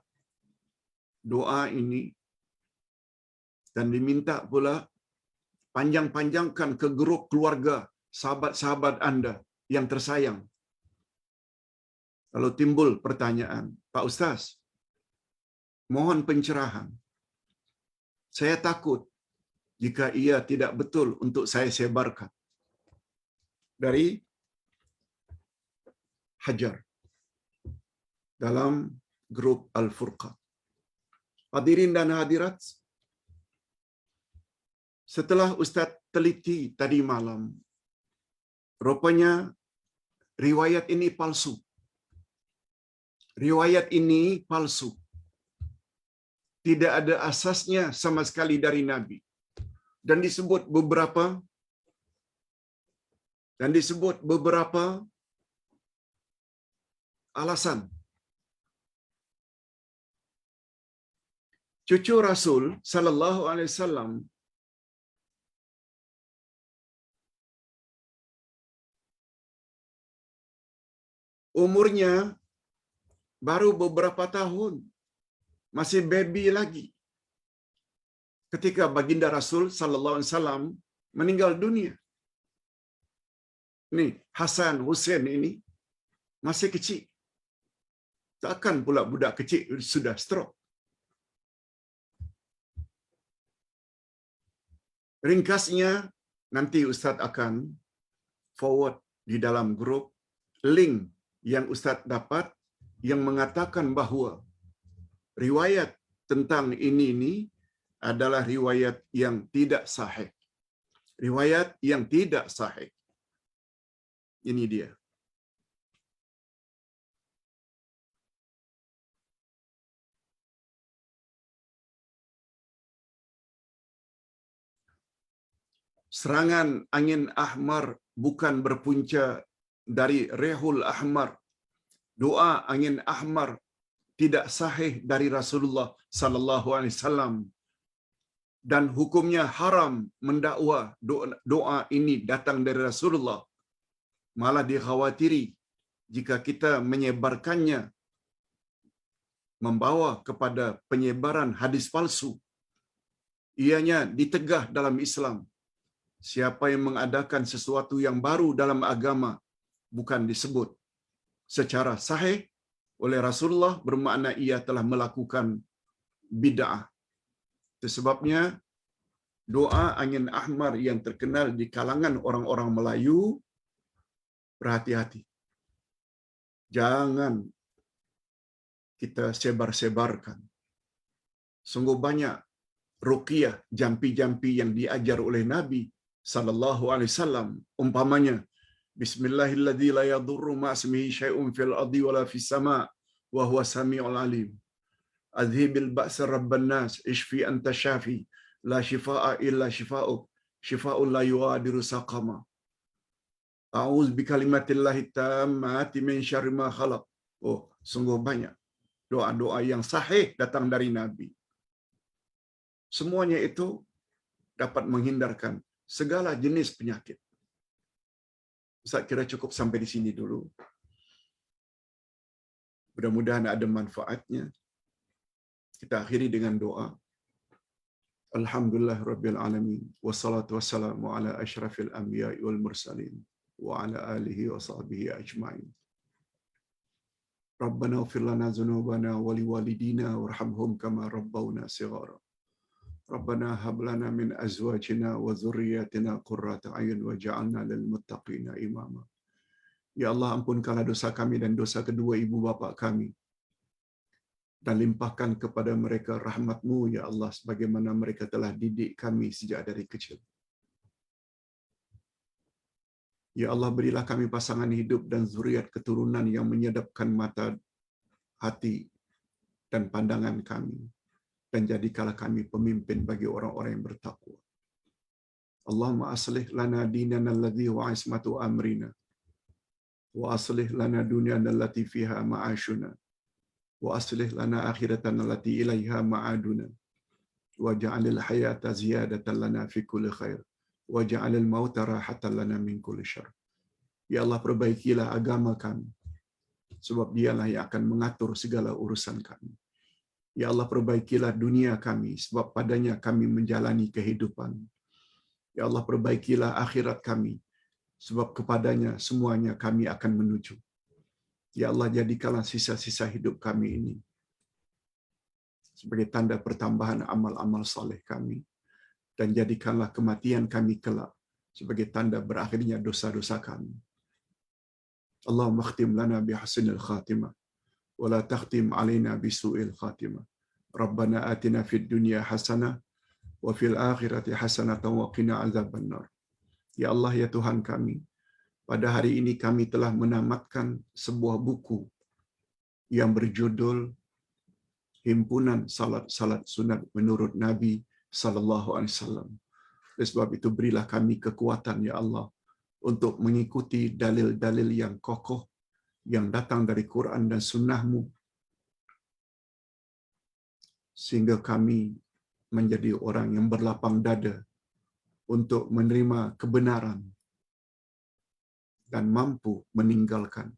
doa ini, dan diminta pula, panjang-panjangkan ke grup keluarga, sahabat-sahabat anda yang tersayang. Lalu timbul pertanyaan, Pak Ustaz, mohon pencerahan. Saya takut jika ia tidak betul untuk saya sebarkan. Dari Hajar dalam grup Al-Furqan. Hadirin dan hadirat, setelah Ustaz teliti tadi malam, rupanya riwayat ini palsu. Riwayat ini palsu. Tidak ada asasnya sama sekali dari Nabi. Dan disebut beberapa alasan. Cucu Rasul sallallahu alaihi wasallam umurnya baru beberapa tahun, masih baby lagi ketika baginda Rasul sallallahu alaihi wasallam meninggal dunia. Nih, Hasan Hussein ini masih kecil. Takkan pula budak kecil sudah stroke. Ringkasnya, nanti Ustaz akan forward di dalam grup link yang Ustaz dapat yang mengatakan bahawa riwayat tentang ini adalah riwayat yang tidak sahih. Riwayat yang tidak sahih. Ini dia. Serangan angin ahmar bukan berpunca dari Rihul Ahmar. Doa angin ahmar tidak sahih dari Rasulullah sallallahu alaihi wasallam, dan hukumnya haram mendakwa doa ini datang dari Rasulullah. Malah dikhawatiri jika kita menyebarkannya membawa kepada penyebaran hadis palsu. Ianya ditegah dalam Islam. Siapa yang mengadakan sesuatu yang baru dalam agama bukan disebut secara sahih oleh Rasulullah, bermakna ia telah melakukan bid'ah. Itu sebabnya doa angin ahmar yang terkenal di kalangan orang-orang Melayu, berhati-hati. Jangan kita sebar-sebarkan. Sungguh banyak ruqyah jampi-jampi yang diajar oleh Nabi sallallahu alaihi wasallam, umpamanya bismillahilladzi la yadurru ma ismihi syai'un fil ardi wala fis sama' wa huwa samiul alim. Adhibil ba'sa rabban nas ishfi anta syafi la shifaa illa shifaa'uk shifaa'un la yughadiru saqama. A'udzu bikalimatillahi tammati min syarri ma khalaq. Oh, sungguh banyak doa-doa yang sahih datang dari Nabi. Semuanya itu dapat menghindarkan segala jenis penyakit. Ustaz kira cukup sampai di sini dulu. Mudah-mudahan ada manfaatnya. Kita akhiri dengan doa. Alhamdulillah Rabbil Alamin. Wassalatu wassalamu ala ashrafil anbiya'i wal mursalin. Wa ala alihi wa sahbihi ajma'in. Rabbana ighfir lana dhunubana wa liwalidina warhamhum kama rabbawna shighara. Rabbana hab lana min azwajina wa dhurriyyatina qurrata a'yun waj'alna lil muttaqina imama. Ya Allah, ampunkanlah dosa kami dan dosa kedua ibu bapa kami, dan limpahkan kepada mereka rahmat-Mu ya Allah, sebagaimana mereka telah didik kami sejak dari kecil. Ya Allah, berilah kami pasangan hidup dan zuriat keturunan yang menyedapkan mata, hati, dan pandangan kami, dan jadikanlah kami pemimpin bagi orang-orang yang bertakwa. Allahumma aslih lana dinana alladhi wa ismatu amrina, wa aslih lana dunyana allati fiha ma'ashuna, wa aslih lana akhiratana allati ilaiha ma'aduna, wa ja'alil hayata ziyadatan lana fi kulli khair, wa ja'alil mauta rahatan lana min kulli syarr. Ya Allah, perbaikilah agama kami, sebab dialah yang akan mengatur segala urusan kami. Ya Allah, perbaikilah dunia kami, sebab padanya kami menjalani kehidupan. Ya Allah, perbaikilah akhirat kami, sebab kepadanya semuanya kami akan menuju. Ya Allah, jadikanlah sisa-sisa hidup kami ini sebagai tanda pertambahan amal-amal saleh kami, dan jadikanlah kematian kami kelak sebagai tanda berakhirnya dosa-dosa kami. Allahumma khtim lana bihusnil khatimah, wa la takhtim alaina bisu'il khatimah. Rabbana atina fid dunya hasanah, wa fil akhirati hasanatan wa qina azabannar. Ya Allah, ya Tuhan kami, pada hari ini kami telah menamatkan sebuah buku yang berjudul Himpunan Salat Sunat Menurut Nabi sallallahu alaihi wasallam. Oleh sebab itu, berilah kami kekuatan ya Allah untuk mengikuti dalil-dalil yang kokoh yang datang dari Quran dan Sunnah-Mu, sehingga kami menjadi orang yang berlapang dada untuk menerima kebenaran dan mampu meninggalkan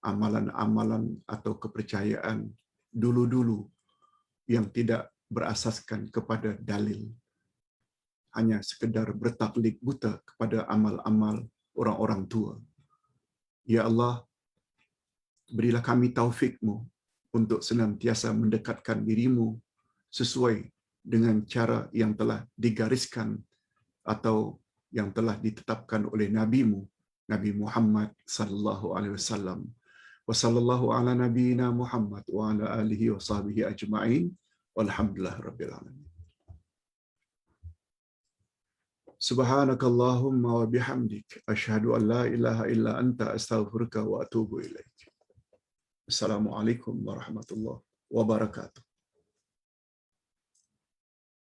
amalan-amalan atau kepercayaan dulu-dulu yang tidak berasaskan kepada dalil, hanya sekedar bertaklid buta kepada amal-amal orang-orang tua. Ya Allah, berilah kami taufik-Mu untuk senantiasa mendekatkan diri-Mu sesuai dengan cara yang telah digariskan atau yang telah ditetapkan oleh nabimu Nabi Muhammad sallallahu alaihi wasallam. Wa sallallahu ala nabiyyina Muhammad wa ala alihi wa sahbihi ajma'in. Walhamdulillah rabbil alamin. Subhanakallahumma wa bihamdik asyhadu an la ilaha illa anta astaghfiruka wa atubu ilaik. Assalamualaikum warahmatullahi wabarakatuh.